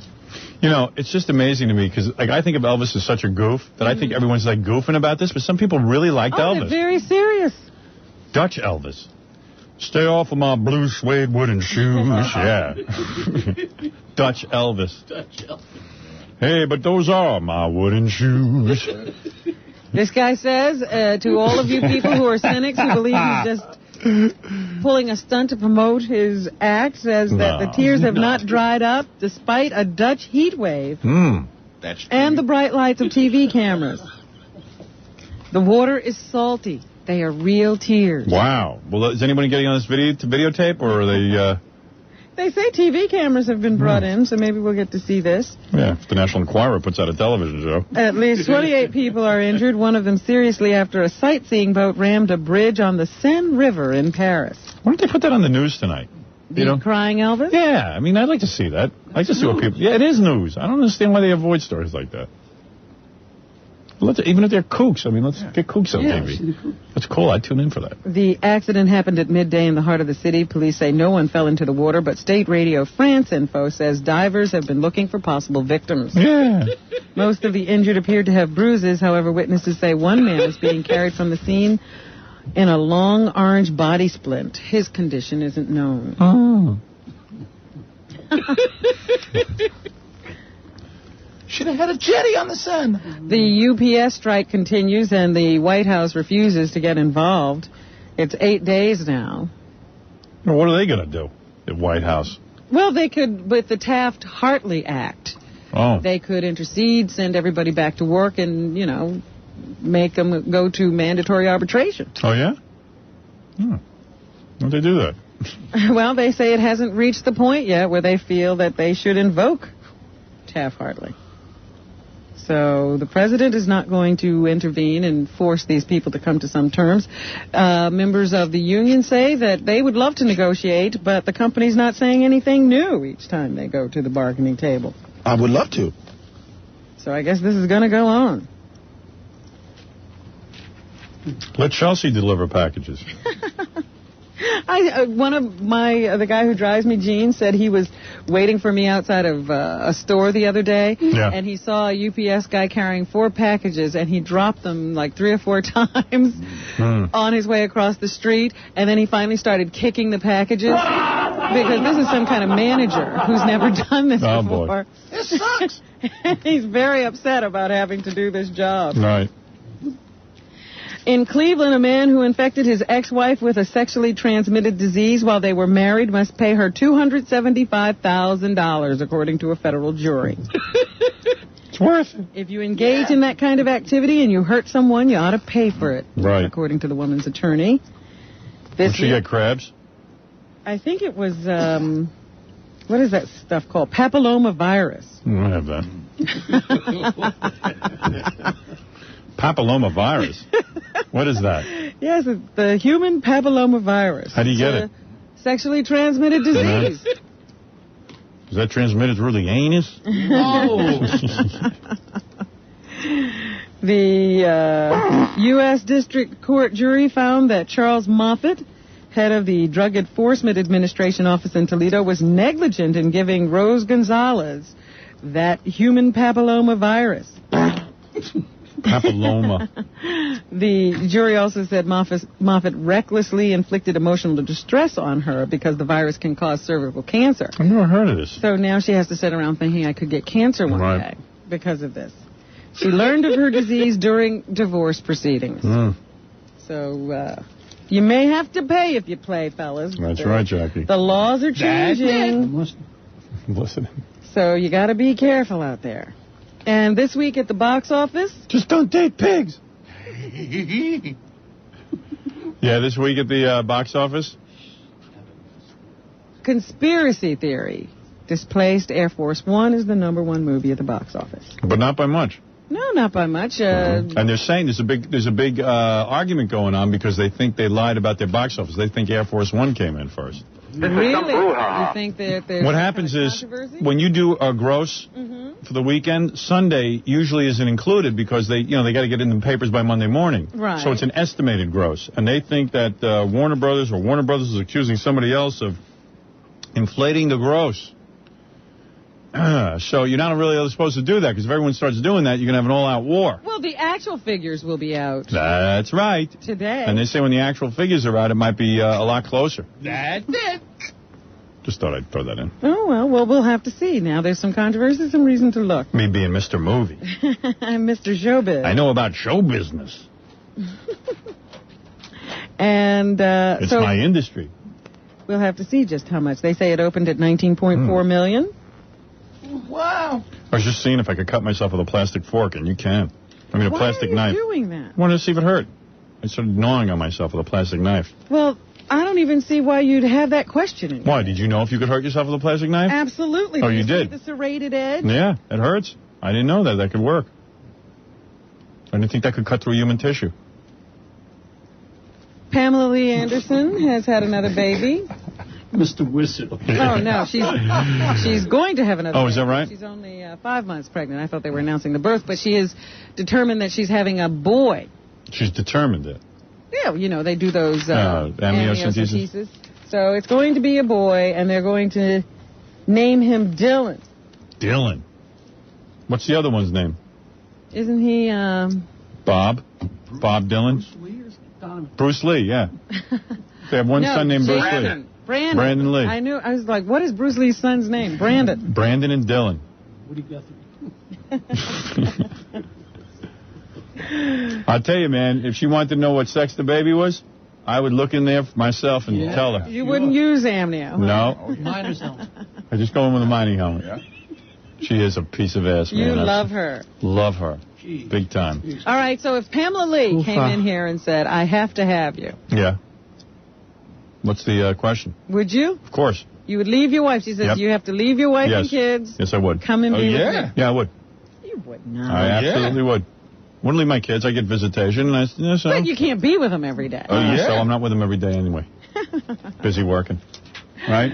It's just amazing to me because, I think of Elvis as such a goof that I think everyone's, goofing about this, but some people really liked Elvis. They're very serious. Dutch Elvis. Stay off of my blue suede wooden shoes. Yeah. Dutch Elvis. Hey, but those are my wooden shoes. This guy says to all of you people who are cynics who believe he's just pulling a stunt to promote his act, says that the tears have not dried up despite a Dutch heat wave and the bright lights of TV cameras. The water is salty. They are real tears. Wow. Well, is anybody getting on this videotape, or are they... They say TV cameras have been brought in, so maybe we'll get to see this. Yeah, if the National Enquirer puts out a television show. At least 28 people are injured, one of them seriously after a sightseeing boat rammed a bridge on the Seine River in Paris. Why don't they put that on the news tonight? Crying Elvis? Yeah, I'd like to see that. I'd like to see what people... Yeah, it is news. I don't understand why they avoid stories like that. Even if they're kooks, I mean, let's get kooks on TV. That's cool. I'd tune in for that. The accident happened at midday in the heart of the city. Police say no one fell into the water, but State Radio France Info says divers have been looking for possible victims. Yeah. Most of the injured appeared to have bruises. However, witnesses say one man is being carried from the scene in a long orange body splint. His condition isn't known. Oh. Should have had a jetty on the sun. The UPS strike continues, and the White House refuses to get involved. It's 8 days now. Well, what are they going to do, the White House? Well, they could, with the Taft-Hartley Act, they could intercede, send everybody back to work, and, make them go to mandatory arbitration. Oh, yeah? Why'd they do that? Well, they say it hasn't reached the point yet where they feel that they should invoke Taft-Hartley. So the president is not going to intervene and force these people to come to some terms. Members of the union say that they would love to negotiate, but the company's not saying anything new each time they go to the bargaining table. I would love to. So I guess this is going to go on. Let Chelsea deliver packages. The guy who drives me, Gene, said he was waiting for me outside of a store the other day, and he saw a UPS guy carrying 4 packages, and he dropped them like 3 or 4 times on his way across the street, and then he finally started kicking the packages because this is some kind of manager who's never done this before. Boy. This sucks. He's very upset about having to do this job. Right. In Cleveland, a man who infected his ex-wife with a sexually transmitted disease while they were married must pay her $275,000, according to a federal jury. It's worth it. If you engage in that kind of activity and you hurt someone, you ought to pay for it, right? According to the woman's attorney. Did she get crabs? I think it was, what is that stuff called? Papilloma virus. I have that. Papilloma virus? What is that? Yes, it's the human papilloma virus. How do you get it? Sexually transmitted disease. Is that transmitted through the anus? The U.S. District Court jury found that Charles Moffitt, head of the Drug Enforcement Administration office in Toledo, was negligent in giving Rose Gonzalez that human papilloma virus. Papilloma. The jury also said Moffitt recklessly inflicted emotional distress on her because the virus can cause cervical cancer. I've never heard of this. So now she has to sit around thinking I could get cancer one day because of this. She learned of her disease during divorce proceedings. So you may have to pay if you play, fellas. That's right, Jackie. The laws are changing. Listen. So you got to be careful out there. And this week at the box office... Just don't date pigs. Yeah, this week at the box office? Conspiracy Theory. Displaced Air Force One is the #1 movie at the box office. But not by much. No, not by much. And they're saying there's a big argument going on because they think they lied about their box office. They think Air Force One came in first. Really? You think that there's what happens is when you do a gross for the weekend, Sunday usually isn't included because they got to get in the papers by Monday morning. Right. So it's an estimated gross, and they think that Warner Brothers is accusing somebody else of inflating the gross. So you're not really supposed to do that because if everyone starts doing that, you're going to have an all-out war. Well, the actual figures will be out. That's right. Today. And they say when the actual figures are out, it might be a lot closer. That's it. Just thought I'd throw that in. Oh, well, we'll have to see. Now there's some controversy, some reason to look. Me being Mr. Movie. I'm Mr. Showbiz. I know about show business. And it's my industry. We'll have to see just how much. They say it opened at $19.4 million. Wow. I was just seeing if I could cut myself with a plastic fork, and you can. I mean, a plastic knife. Why are you doing that? I wanted to see if it hurt. I started gnawing on myself with a plastic knife. Well, I don't even see why you'd have that question in Why? Did you know if you could hurt yourself with a plastic knife? Absolutely. Oh, you did? The serrated edge? Yeah, it hurts. I didn't know that. That could work. I didn't think that could cut through human tissue. Pamela Lee Anderson has had another baby. Mr. Wizard. Oh, no, she's going to have another Oh, is that baby. right? She's only 5 months pregnant. I thought they were announcing the birth, but she is determined that she's having a boy. She's determined it. Yeah, you know, they do those amniocentesis. amniocentesis. So it's going to be a boy, and they're going to name him Dylan. Dylan. What's the other one's name? Isn't he, Bob. Bob Dylan. Bruce Lee, yeah. They have one son named Bruce Lee. Brandon Lee. I was like, what is Bruce Lee's son's name? Brandon. Brandon and Dylan. Woody Guthrie. I'll tell you, man, if she wanted to know what sex the baby was, I would look in there for myself and tell her. You wouldn't use amnio. No. Miner's helmet. I just go in with a mining helmet. Yeah. She is a piece of ass, man. You love her. Love her. Big time. All right, so if Pamela Lee came in here and said, I have to have you, Yeah. What's the question? would you? Of course. You would leave your wife. She says Yep. you have to leave your wife and kids. Yes, I would. Come and be with me. Yeah, I would. You would not. I absolutely would. Wouldn't leave my kids. I get visitation. And so. But you can't be with them every day. So I'm not with them every day anyway. Busy working. Right?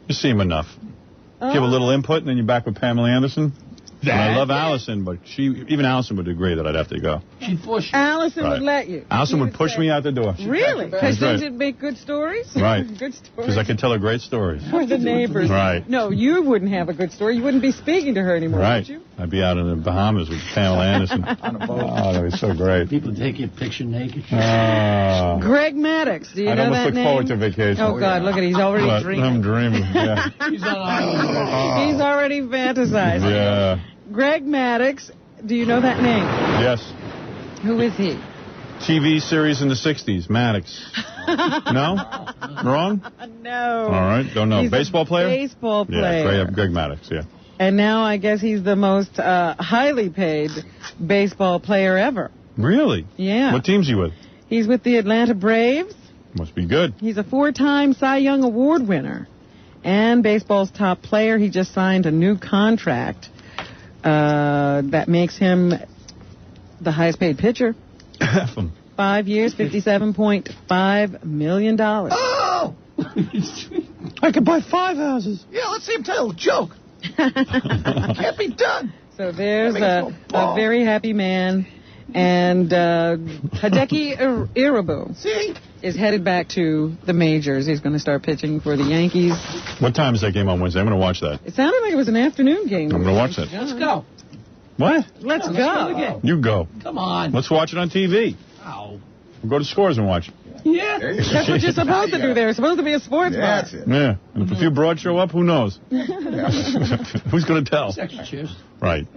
You see him enough. Give a little input, and then you're back with Pamela Anderson. And I love Allison, but even Allison would agree that I'd have to go. She'd push you. Allison would let you. Allison would push me out the door. Really? Because That's then she'd make good stories? Right. Good stories. Because I could tell her great stories. For the neighbors. Right. No, you wouldn't have a good story. You wouldn't be speaking to her anymore, Right. would you? I'd be out in the Bahamas with Pamela Anderson. On a boat. Oh, that would be so great. People take your picture naked. Greg Maddox. Do you I'd know almost that look name? forward to vacation. Oh, God, look at he's already But dreaming. I'm dreaming, yeah. He's on island. He's already fantasized. Yeah. Greg Maddox. Do you know that name? Yes. Who is he? TV series in the 60s, Maddox. No? Wrong? No. All right, don't know. He's a Baseball player? baseball player. Yeah, Greg Maddox, yeah. And now I guess he's the most highly paid baseball player ever. Really? Yeah. What team's he with? He's with the Atlanta Braves. Must be good. He's a 4-time Cy Young Award winner and baseball's top player. He just signed a new contract that makes him the highest paid pitcher. 5 years, $57.5 million. Oh! I could buy 5 houses. Yeah, let's see him tell a joke. Can't be done. So there's a very happy man. And Hideki Irabu is headed back to the majors. He's going to start pitching for the Yankees. What time is that game on Wednesday? I'm going to watch that. It sounded like it was an afternoon game. I'm going to watch that. Let's go. What? Let's go. You go. Come on. Let's watch it on TV. Ow. We'll go to Scores and watch it. Yeah. That's what you're supposed to do there. It's supposed to be a sports bar. Yeah. And if a few broads show up, who knows? Who's going to tell? Cheers. Right.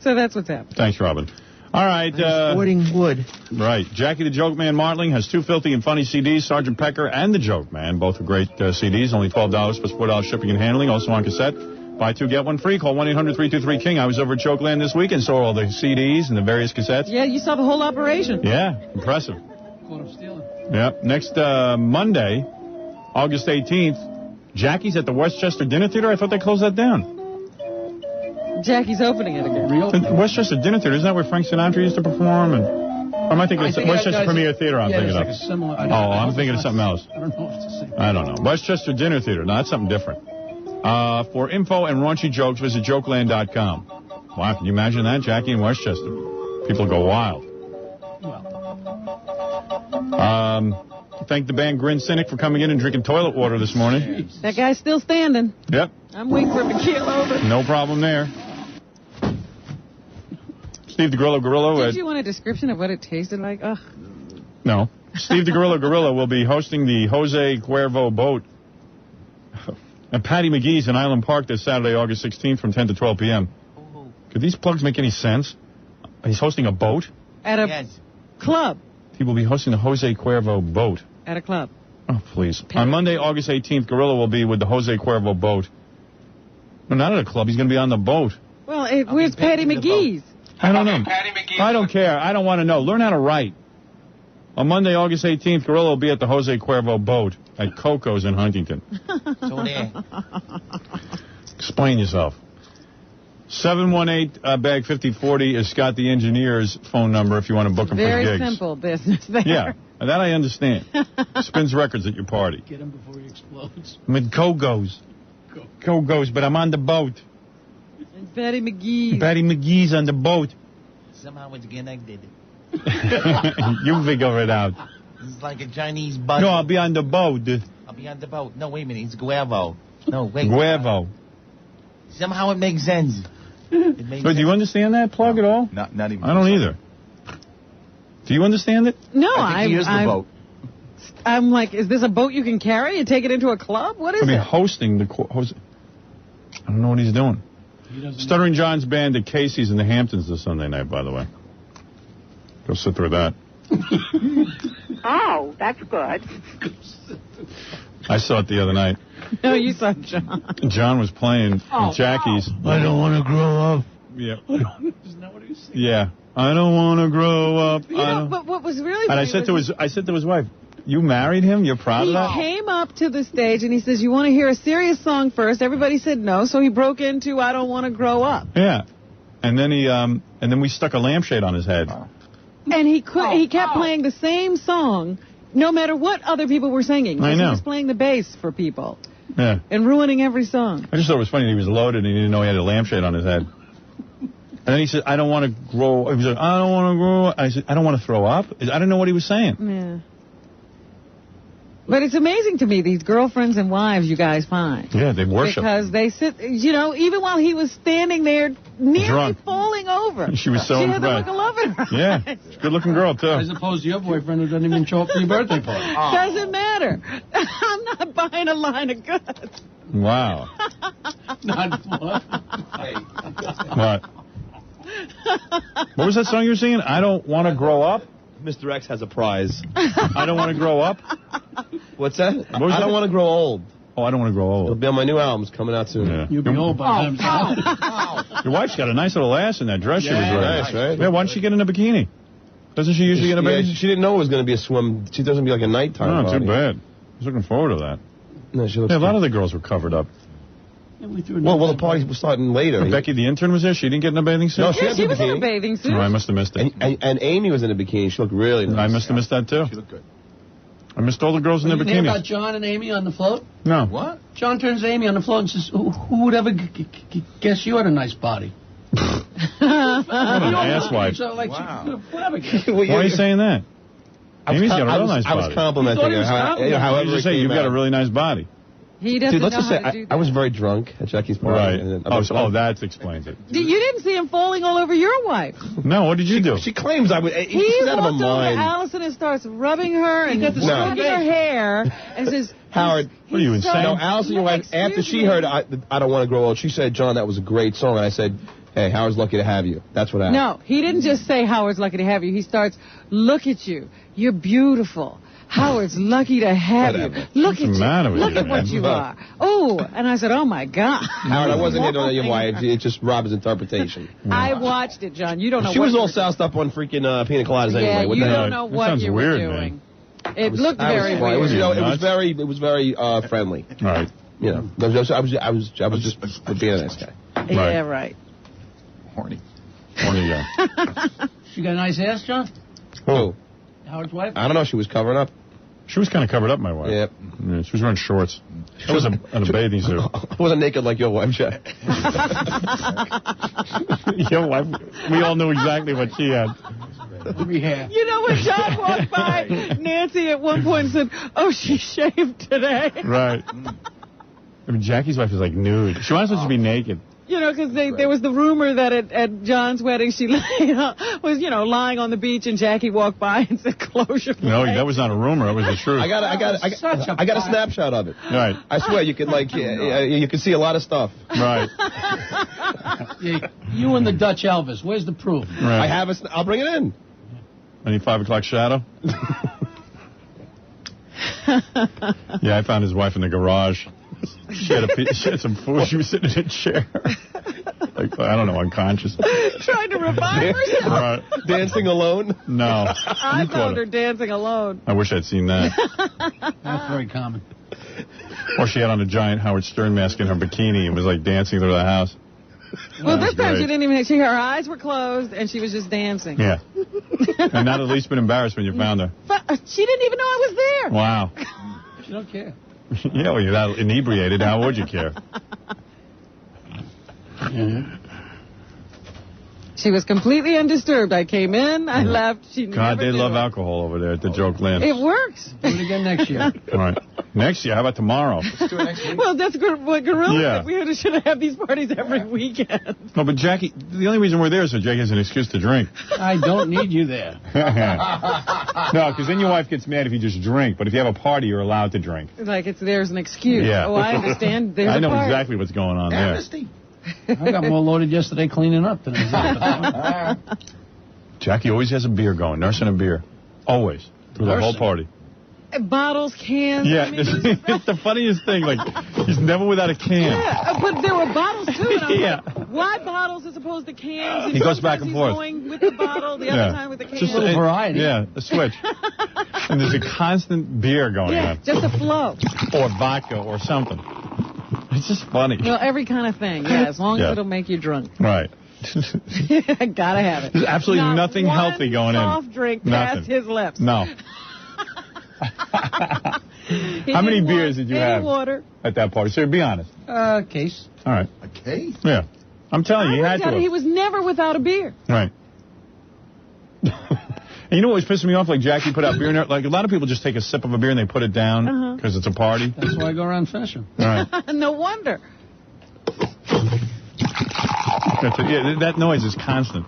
So that's what's happening. Thanks, Robin. All right. Sporting Wood. Right. Jackie the Joke Man Martling has 2 filthy and funny CDs, Sergeant Pecker and the Joke Man. Both are great CDs, only $12 plus $4 shipping and handling, also on cassette. Buy 2, get 1 free. Call 1-800-323-KING. I was over at Jokeland this week and saw all the CDs and the various cassettes. Yeah, you saw the whole operation. Yeah, impressive. Caught him stealing. Yep. Next Monday, August 18th, Jackie's at the Westchester Dinner Theater. I thought they closed that down. Jackie's opening it again. The Westchester Dinner Theater, isn't that where Frank Sinatra used to perform? And or am I thinking of Westchester Premier Theater? I'm thinking of. Like a similar, I'm thinking of something else. I don't know if it's the same. I don't know. Westchester Dinner Theater. No, that's something different. For info and raunchy jokes, visit jokeland.com. Wow, can you imagine that? Jackie in Westchester. People go wild. Thank the band Grin Cynic for coming in and drinking toilet water this morning. That guy's still standing. Yep. I'm waiting for him to keel over. No problem there. Steve the Gorilla Gorilla. Did you want a description of what it tasted like? Ugh. No. Steve the Gorilla Gorilla will be hosting the Jose Cuervo boat at Patty McGee's in Island Park this Saturday, August 16th from 10 to 12 p.m. Could these plugs make any sense? He's hosting a boat? At a club. He will be hosting the Jose Cuervo boat. At a club. Oh, please. On Monday, August 18th, Gorilla will be with the Jose Cuervo boat. No, not at a club. He's going to be on the boat. Well, where's Patty McGee's? I don't know. I don't care. I don't want to know. Learn how to write. On Monday, August 18th, Gorilla will be at the Jose Cuervo boat at Coco's in Huntington. So there. Explain yourself. 718-BAG-5040 is Scott the Engineer's phone number if you want to book him for Very gigs. simple business there. Yeah. That I understand. Spins records at your party. Get him before he explodes. I'm at Go-Go's. Go-Go's, but I'm on the boat. And Betty McGee. Betty McGee's on the boat. Somehow it's connected. You figure it out. It's like a Chinese bus. No, I'll be on the boat. I'll be on the boat. No, wait a minute. It's Guevo. No, wait. Guevo. Somehow it makes sense. So do you understand that plug at all? Not even. I don't either. Do you understand it? No, I think he is the boat. I'm like, is this a boat you can carry and take it into a club? What is I mean, it? hosting the... I don't know what he's doing. Stuttering John's band at Casey's in the Hamptons this Sunday night, by the way. Go sit through that. Oh, that's good. I saw it the other night. No, you saw John. John was playing with Jackie's. I don't want to grow up. Yeah. Isn't that what he was saying? Yeah. I don't want to grow up. You know, but what was really And funny I said to his wife, you married him? You're proud of that? He came up to the stage and he says, you want to hear a serious song first? Everybody said no, so he broke into I Don't Want to Grow Up. Yeah. And then then we stuck a lampshade on his head. And he kept playing the same song no matter what other people were singing. I know. He was playing the bass for people. Yeah. And ruining every song. I just thought it was funny that he was loaded and he didn't know he had a lampshade on his head. And then he said, I don't want to grow. He was like, I don't want to grow up. I said, I don't want to throw up. I didn't know what he was saying. Yeah. But it's amazing to me, these girlfriends and wives you guys find. Yeah, they worship. Because they sit, you know, even while he was standing there nearly drunk, falling over. She was so She had the impressed. look of love in her Yeah, eyes. good-looking girl, too. As opposed to your boyfriend who doesn't even show up for your birthday party. Doesn't matter. I'm not buying a line of goods. Wow. Not what? What? What was that song you were singing? I don't want to grow up? Mr. X has a prize. I don't want to grow up? What's that? What was I don't that? want to grow old. Oh, I don't want to grow It'll old. be on my new albums coming out soon. Yeah. You'll be old by the time. Your wife's got a nice little ass in that dress she was wearing. Nice, right? Yeah, why don't she get in a bikini? Doesn't she usually get in a bikini? She didn't know it was going to be a swim. She doesn't be like a nighttime Oh, party. too bad. I was looking forward to that. No, she looks Yeah, a lot good. of the girls were covered up. Well, the party was starting later. Becky, the intern, was there? She didn't get in a bathing suit? No, she Yeah, had she the was in a bikini. bathing suit. Oh, I must have missed it. And Amy was in a bikini. She looked really nice. I must have missed that, too. She looked good. I missed all the girls in You their didn't hear bikinis. about John and Amy on the float? No. What? John turns to Amy on the float and says, who would ever guess you had a nice body? What an asswipe. So, like, Wow. whatever. Why are you saying that? Amy's got a real nice I was body. complimenting You thought he her. was However, complimenting. How however you it say came you've got a out. really nice body? He doesn't Dude, let's know just how say, to do I was that. very drunk at Jackie's party. Right. And Oh, that explains it. You didn't see him falling all over your wife. No, what did you do? She claims I would. He She's out of her walked over to mind. Allison and starts rubbing her and got the stroking No. her hair and says, Howard, What are you, insane? No, Allison, your wife, after she heard I Don't Want to Grow Old, she said, John, that was a great song. And I said, hey, Howard's lucky to have you. That's what happened. no, he didn't just say Howard's lucky to have you. He starts, look at you. You're beautiful. Howard's lucky to have you. Whatever. Look What's at the you. matter with Look you, at what man? you are. Oh, and I said, oh my God. Howard, I wasn't hitting on your wife. It's just Rob's interpretation. I watched it, John. You don't know She what was you all were soused up on freaking pina coladas doing. anyway. Yeah, What you the hell? don't know That what sounds you weird, were doing. man. It looked very It was, weird. you know, Nuts. it was very friendly. All right. You know, I was just being a nice guy. Yeah, right. Horny. Horny guy. She got a nice ass, John? Who? Howard's wife? I don't know. She was covering up. She was kind of covered up, my wife. Yep. Yeah, she was wearing shorts. She was in a bathing suit. I wasn't naked like your wife, Jack. Your wife, we all knew exactly what she had. Rehab. You know when John walked by, Nancy at one point said, oh, she shaved today. Right. I mean, Jackie's wife is like nude. She might as well just be naked. You know, because there was the rumor that at John's wedding she was, you know, lying on the beach and Jackie walked by and said, close your No, legs." that was not a rumor. That was the truth. I got a snapshot of it. Right. I swear you could you could see a lot of stuff. Right. Yeah, you and the Dutch Elvis. Where's the proof? Right. I have I'll bring it in. Any 5 o'clock shadow? Yeah, I found his wife in the garage. She had some food. She was sitting in a chair. Like, I don't know, unconscious. Trying to revive herself. Right. Dancing alone? No. I You caught found it. her dancing alone. I wish I'd seen that. That's very common. Or she had on a giant Howard Stern mask in her bikini and was like dancing through the house. Well, That this was time great. she didn't even, her eyes were closed and she was just dancing. Yeah. And not at least been embarrassed when you found her. But She didn't even know I was there. Wow. She don't care. Yeah, well, you're not inebriated. How would you care? She was completely undisturbed. I came in, I left. She God, never they knew. love alcohol over there at the Joke Land. It works. Do it again next year. All right. Next year, how about tomorrow? Let's do it next week. Well, that's what Gorilla Yeah. said. We should have these parties every weekend. No, but Jackie, the only reason we're there is so Jackie has an excuse to drink. I don't need you there. No, because then your wife gets mad if you just drink. But if you have a party, you're allowed to drink. Like there's an excuse. Yeah. Oh, I understand. There's I know a party. exactly what's going on there. Amnesty. I got more loaded yesterday cleaning up than I did. Jackie always has a beer going, nursing a beer. Always. Through the whole party. Bottles, cans. Yeah, I mean, it's the funniest thing. Like, he's never without a can. yeah, but there were bottles too. And I was Yeah. like, why bottles as opposed to cans? And He goes back sometimes and forth. He's going with the bottle, the other time with the can. Just a little variety. Yeah, a switch. And there's a constant beer going Yeah, on. just a flow. Or vodka or something. It's just funny. Well, every kind of thing. Yeah, as long Yeah. as it'll make you drunk. Right. Gotta have it. There's absolutely Not nothing one healthy going in. soft drink past Nothing. his lips. No. He How many didn't beers want did you any have water. at that party? So be honest. Case. All right. A case? Yeah. I'm telling you, he had to. He was never without a beer. Right. And you know what was pissing me off? Like Jackie put out beer in there. Like a lot of people just take a sip of a beer and they put it down because it's a party. That's why I go around finishing. All right. No wonder. Yeah, that noise is constant.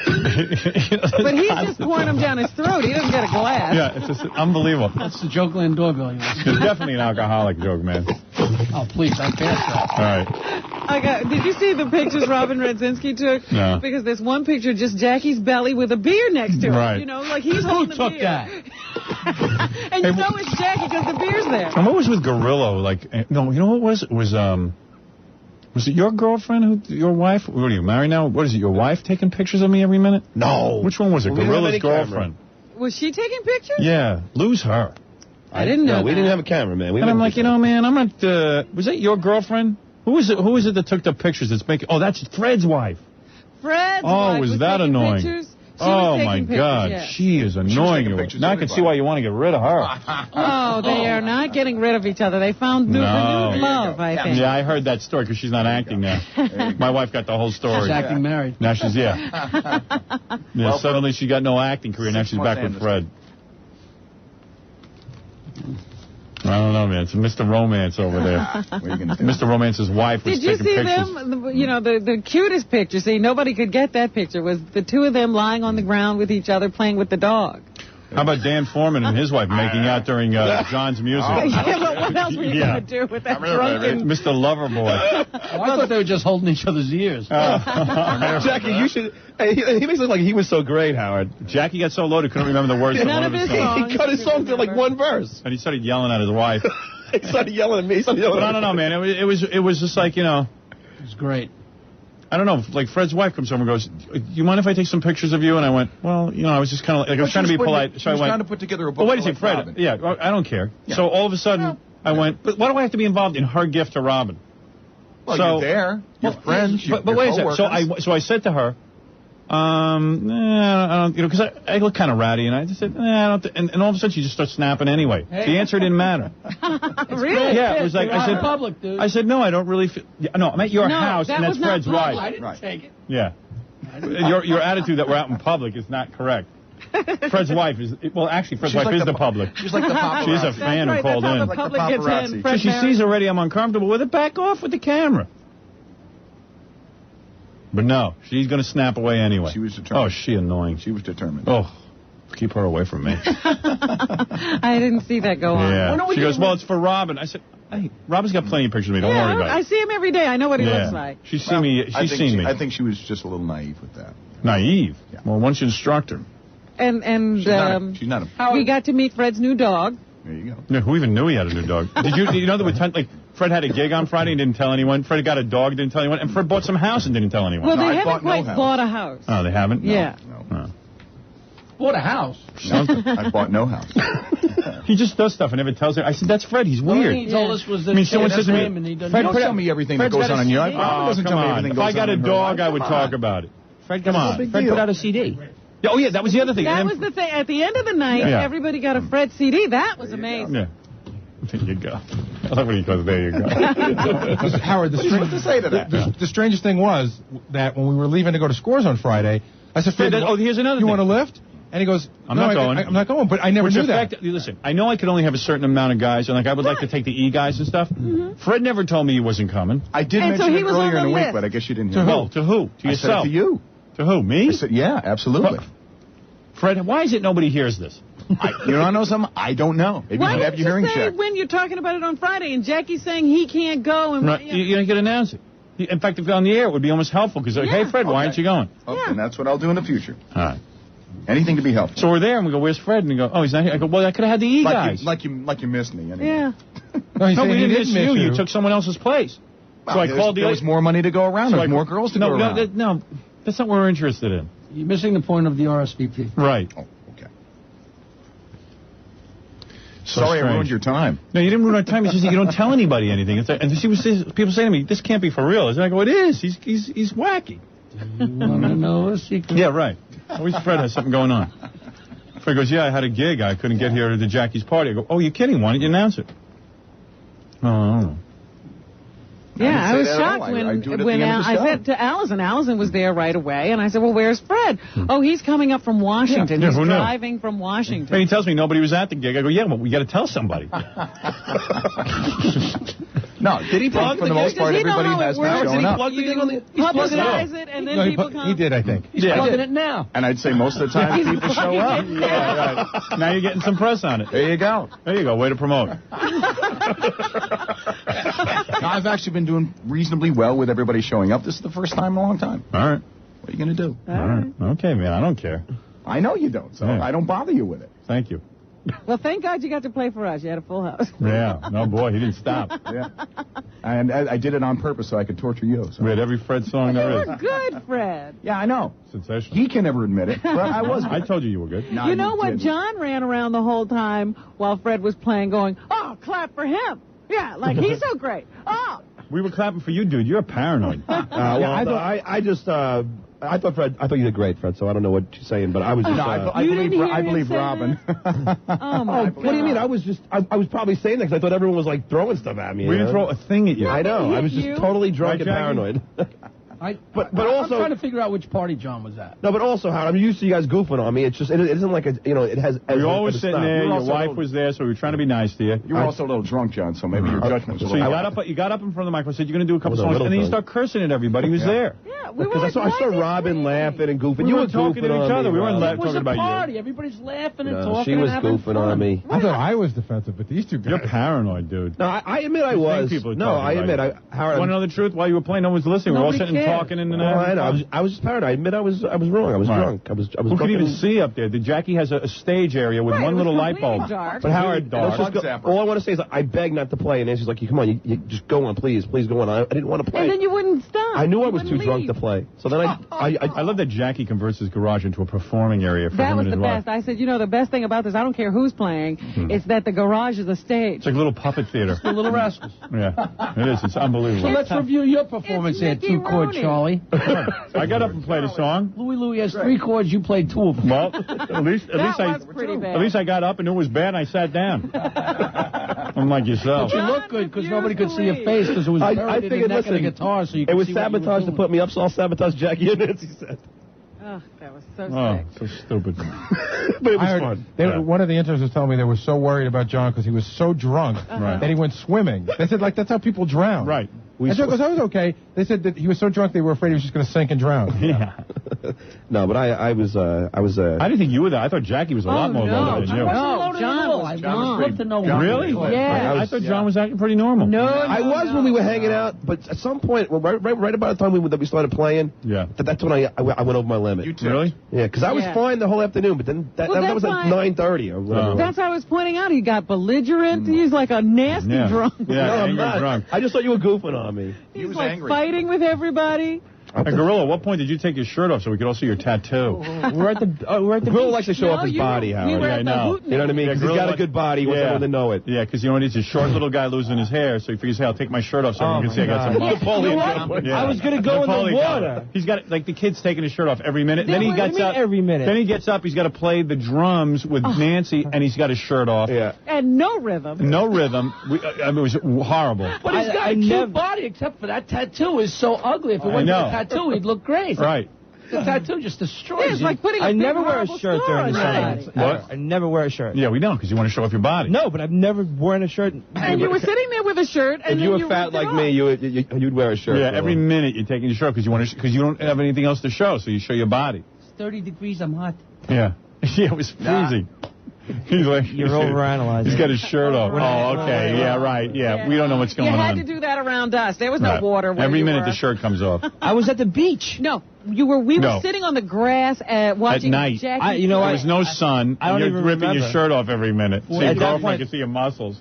But he's just pouring them down his throat. He doesn't get a glass. Yeah, it's just unbelievable. That's the Joke Land doorbell. He's definitely an alcoholic, Joke Man. Oh, please, I passed that. All right. Did you see the pictures Robin Radzinski took? No. Because there's one picture, just Jackie's belly with a beer next to it. Right. You know, like he's holding the took beer. that? And you know it's Jackie because the beer's there. And what was with Gorillo? Like, no, you know what it was? It was it your girlfriend, your wife? What are you, married now? What is it, your wife taking pictures of me every minute? No. Which one was it? We didn't have Gorilla's any camera. girlfriend. Was she taking pictures? Yeah, lose her. I didn't know No, we that. didn't have a camera, man. And I'm like, you know, man, I'm not, was that your girlfriend? Who is it that took the pictures that's making, oh, that's Fred's wife. Fred's Oh, wife was was that taking annoying? Pictures. She Oh, was my taking pictures, God. yeah. She is annoying you. pictures Now I of can see everybody. why you want to get rid of her. Oh, they are not getting rid of each other. They found renewed love, I think. Yeah, I heard that story because she's not acting now. My wife got the whole story. She's acting married. Now she's, yeah. Yeah, suddenly she got no acting career. Now she's back with Fred. I don't know, man. It's Mr. Romance over there. What are you going to do? Mr. Romance's wife was Did you taking see pictures. them? The cutest picture. See, nobody could get that picture. Was the two of them lying on the ground with each other playing with the dog. How about Dan Foreman and his wife making out during John's music? Yeah, but what else were you going to do with that drunken... Mr. Loverboy. Oh, I thought they were just holding each other's ears. Jackie, you should. Hey, he makes it look like he was so great, Howard. Jackie got so loaded, couldn't remember the words to None one of of his his songs. songs. He cut his song to like one verse. And he started yelling at his wife. He started yelling at me. He started yelling But at I don't know, man. It was just like, you know. It was great. I don't know. Like Fred's wife comes over and goes, "Do you mind if I take some pictures of you?" And I went, "Well, you know, I was just kind of like I was trying to be polite." So I went, trying to put together a book. "Well, wait a for, second, Fred. Robin. Yeah, I don't care." Yeah. So all of a sudden, I went, "But why do I have to be involved in her gift to Robin?" Well, So- you're there. You're friends. But you're wait a second. coworkers. So I said to her, I don't, you know, because I look kind of ratty, and I just said, I don't. And all of a sudden, she just starts snapping anyway. The answer didn't matter. Really? Yeah, it was like I said. Public, dude. I said, no, I don't really feel. No, I'm at your house, that and that's was not Fred's public. wife. I didn't take it. Yeah. Your attitude that we're out in public is not correct. Fred's wife is, well, actually, Fred's She's wife like is the public. She's like the paparazzi. She's a fan who called in. That's how the public gets paparazzi. in. So Fred she Barry. sees already I'm uncomfortable with it. Back off with the camera. But no, she's going to snap away anyway. She was determined. Oh, she annoying. She was determined. Oh, keep her away from me. I didn't see that go on. Yeah. When are we She goes, getting well, it's for Robin. I said, hey, Robin's got plenty of pictures of me. Don't worry about I it. see him every day. I know what he Yeah. looks like. She's seen me. She's seen me. I think she was just a little naive with that. Naive. Yeah. Well, once you instruct her. And She's not a. we got to meet Fred's new dog. There you go. Yeah, who even knew he had a new dog? Did you know that with like Fred had a gig on Friday and didn't tell anyone? Fred got a dog, didn't tell anyone, and Fred bought some house and didn't tell anyone. Well, No, they I haven't bought no quite house. bought a house. Oh, they haven't? Yeah. No. Bought a house. I bought no house. He just does stuff and never tells her. I said, that's Fred. He's The only weird. thing he told us was that I mean, someone that's says to me, him and he doesn't Fred, You don't tell me everything that Fred's goes got on a in your CD. life. Robin doesn't come tell me on. everything If goes I got on a in her dog, life. I would Come talk on. about it. Fred, Come come on. on. Big Fred deal. put out a CD. Yeah, oh, yeah, that was the other thing. That And was the thing. At the end of the night, Yeah. everybody got a Fred CD. That was amazing. Yeah. There you go. I love when he goes, there you go. Howard, the strangest thing was that when we were leaving to go to Scores on Friday, I said, Fred, here's another you thing. want to lift? And he goes, I'm not going. I'm not going, but I never knew that. Listen, I know I could only have a certain amount of guys, and like I would like to take the E guys and stuff. Fred never told me he wasn't coming. I did And so mention he it was earlier on in the the week, list. but I guess you didn't To hear who? me. To who? To I yourself? said it to you. To who? Me? I said, yeah, absolutely. Fred, why is it nobody hears this? You want to know something? I don't know. Maybe Why you should have didn't your hearing you say checked. when you're talking about it on Friday and Jackie's saying he can't go? And Right. You could announce it. In fact, if you're on the air, it would be almost helpful because, like, hey, Fred, why aren't you going? Okay, and that's what I'll do in the future. All right. Anything to be helpful. So we're there, and we go, where's Fred? And we go, oh, he's not here. I go, well, I could have had the E guys. Like you missed me. Anyway. Yeah. No, he No, said we he didn't didn't miss you. You took someone else's place. Well, So I called the there was more money to go around. There was more girls to go around. No, that's not what we're interested in. You're missing the point of the RSVP. Right. Oh, okay. So Sorry I strange. ruined your time. No, you didn't ruin our time. It's just that you don't tell anybody anything. It's like, and people say to me, this can't be for real. And I go, it is. He's wacky. You want to know a secret? Yeah, right. Always Fred has something going on. Fred goes, yeah, I had a gig. I couldn't get here to Jackie's party. I go, oh, you're kidding. Why didn't you announce it? Oh, I don't know. Yeah, I was say that at all. shocked I do it when at the end of the I show. said to Allison. Allison was there right away, and I said, well, where's Fred? Oh, he's coming up from Washington. Yeah, He's who knew? driving from Washington. And he tells me nobody was at the gig. I go, yeah, well, we got to tell somebody. No, did he? For the most part, Does he know everybody how it has works? been showing up. Publicize it, and then No, people come. he did, I think. He's plugging it now. And I'd say most of the time people show up. Yeah, right. Now you're getting some press on it. There you go. There you go. Way to promote. I've actually been doing reasonably well with everybody showing up. This is the first time in a long time. All right. What are you going to do? All right. Okay, man. I don't care. I know you don't, so Yeah. I don't bother you with it. Thank you. Well, thank God you got to play for us. You had a full house. Yeah. No, boy, he didn't stop. Yeah. And I did it on purpose so I could torture you. So. We had every Fred song You there is. were good, Fred. Yeah, I know. Sensational. He can never admit it, but I was. I told you were good. No, You know what? didn't. John ran around the whole time while Fred was playing going, oh, clap for him. Yeah, like he's so great. Oh. We were clapping for you, dude. You're paranoid. I thought you did great, Fred. So I don't know what you're saying, but I was just. No, I believe Robin. Oh, my God. What do you mean? I was probably saying that because I thought everyone was like throwing stuff at me. We you didn't know? throw a thing at you. I know. I was just you. totally drunk Right, and Jackie? paranoid. But also- I'm trying to figure out which party John was at. No, but also, Howard, I'm used to you guys goofing on me. It's just, it isn't like it has. We were always but it's sitting not. there. You're Your also- wife was there, so we were trying to be nice to you. You were also a little drunk, John, so maybe your judgment was a So you little... got up in front of the microphone, said you're going to do a couple I was a songs, little and then you drunk. start cursing at everybody who's there. Yeah, we were Because like, I saw why is Robin he laughing and goofing. We You were were talking goofing to each on other. me, We weren't Rob. It was talking a about party. you. Everybody's laughing and No, talking she was and having goofing fun. on me. I thought I was defensive, but these two guys. You're paranoid, dude. No, I admit I You think was. people are No, talking I about admit. you. Howard, Want to know the truth? While you were playing, no one was listening. We were all Nobody sitting and cared. talking in the No, night. I know. I was just paranoid. I admit I was wrong. I was Right. drunk. I was Who drunk could even and- see up there? Jackie has a stage area with Right, one it was little light completely bulb. dark. But Howard, Dark. let's just go, all I want to say is I beg not to play, and Nancy's like, "Come on, you just go on, please go on." I didn't want to play. And then you wouldn't stop. I knew I You was too wouldn't drunk leave. to play. So then I love that Jackie converts his garage into a performing area for That him was and the his wife. best. I said, you know, the best thing about this, I don't care who's playing, it's that the garage is a stage. It's like a little puppet theater. The Little Rascals. Yeah, it is. It's So unbelievable. let's review your performance there, Mickey 2 chord Rooney. Charlie. I got up and played a song. Louie has 3 chords. You played 2 of them. Well, at least I got up and knew it was bad and I sat down. Unlike yourself. But you look good because nobody could see your face because it was I buried in the figured, neck of the listen, guitar. So you it could was see what you were sabotage to doing. put me up, so I'll sabotage Jackie and Nancy said. Oh, that was so Oh, sick. so stupid. But it was I heard- fun. they- One of the interns was telling me they were so worried about John because he was so drunk Right. that he went swimming. They said, like, that's how people drown. Right. And John goes, I was okay. They said that he was so drunk they were afraid he was just going to sink and drown. Yeah. No, but I was. I didn't think you were there. I thought Jackie was a lot more loaded than you. No, John was I'd love to know. Really? Yeah. I thought John was acting pretty normal. No, I was when we were hanging out, but at some point, right about the time that we started playing, Yeah. that's when I went over my limit. You too. Really? Yeah, because I was Yeah. fine the whole afternoon, but then that was that's like why- 9:30 or whatever. That's how I was pointing out. He got belligerent. He's like a nasty Yeah. drunk. Yeah, No, I'm angry not. drunk. I just thought you were goofing on me. He's was like angry. fighting with everybody. Hey, Gorilla, at what point did you take your shirt off so we could all see your tattoo? We're at the Gorilla likes to show off his body, Howard. Yeah, I know. You know what I mean? Because he's got a good body. He wants everyone to know it. Yeah, because you know he's a short little guy losing his hair, so he figures, hey, I'll take my shirt off so everyone can see I got some muscle. Napoleon. I was going to go in the water. He's got, like, the kid's taking his shirt off every minute. Then he gets up. Every minute. Then he gets up, he's got to play the drums with Nancy, and he's got his shirt off. Yeah. And no rhythm. No rhythm. I mean, it was horrible. But he's got a cute body, except for that tattoo is so ugly. If it wasn't for the tattoo, he'd look great. Right. The tattoo just destroys you. It's like putting I a never wear a big shirt during the marble summer. star on What? I never wear a shirt. Yeah, we don't, because you want to show off your body. No, but I've never worn a shirt. And you were sitting there with a shirt, and If you then were fat ripped it like off. me, you'd wear a shirt. Yeah, every minute you're taking your shirt because you don't have anything else to show, so you show your body. It's 30 degrees, I'm hot. Yeah. Yeah, it was freezing. He's like, You're overanalyzing. He's got his shirt off. Oh, okay. Yeah, right. Yeah, we don't know what's going You had on. to do that around us. There was no Right. water where Every you minute were. the shirt comes off. I was at the beach. No, we were No. sitting on the grass watching At night. Jackie. You know There what? was no sun. I don't You're even ripping remember. your shirt off every minute. So At your that girlfriend point- can see your muscles.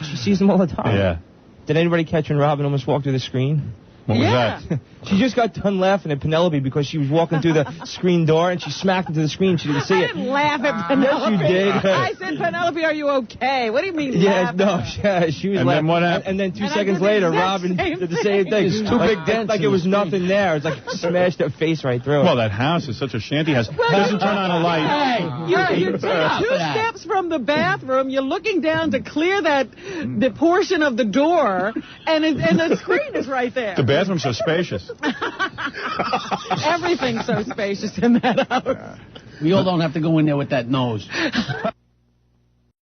She sees them all the time. Yeah. Did anybody catch when Robin almost walked through the screen? What was Yeah. that? She just got done laughing at Penelope because she was walking through the screen door and she smacked into the screen. She didn't see I it. didn't laugh at Penelope. Yes, you did. I said, Penelope, are you okay? What do you mean Yes, laugh? no, she was And then laughing. what happened? And then 2 And I seconds did the later, exact Robin same did the same thing. There's two big dents Like in it the was screen. nothing there. It's like smashed her face right through it. Well, that house is such a shanty house. Doesn't turn on a light. You're two steps from the bathroom. You're looking down to clear the portion of the door, and the screen is right there. The bathroom's so spacious. Everything's so spacious in that house. We all don't have to go in there with that nose.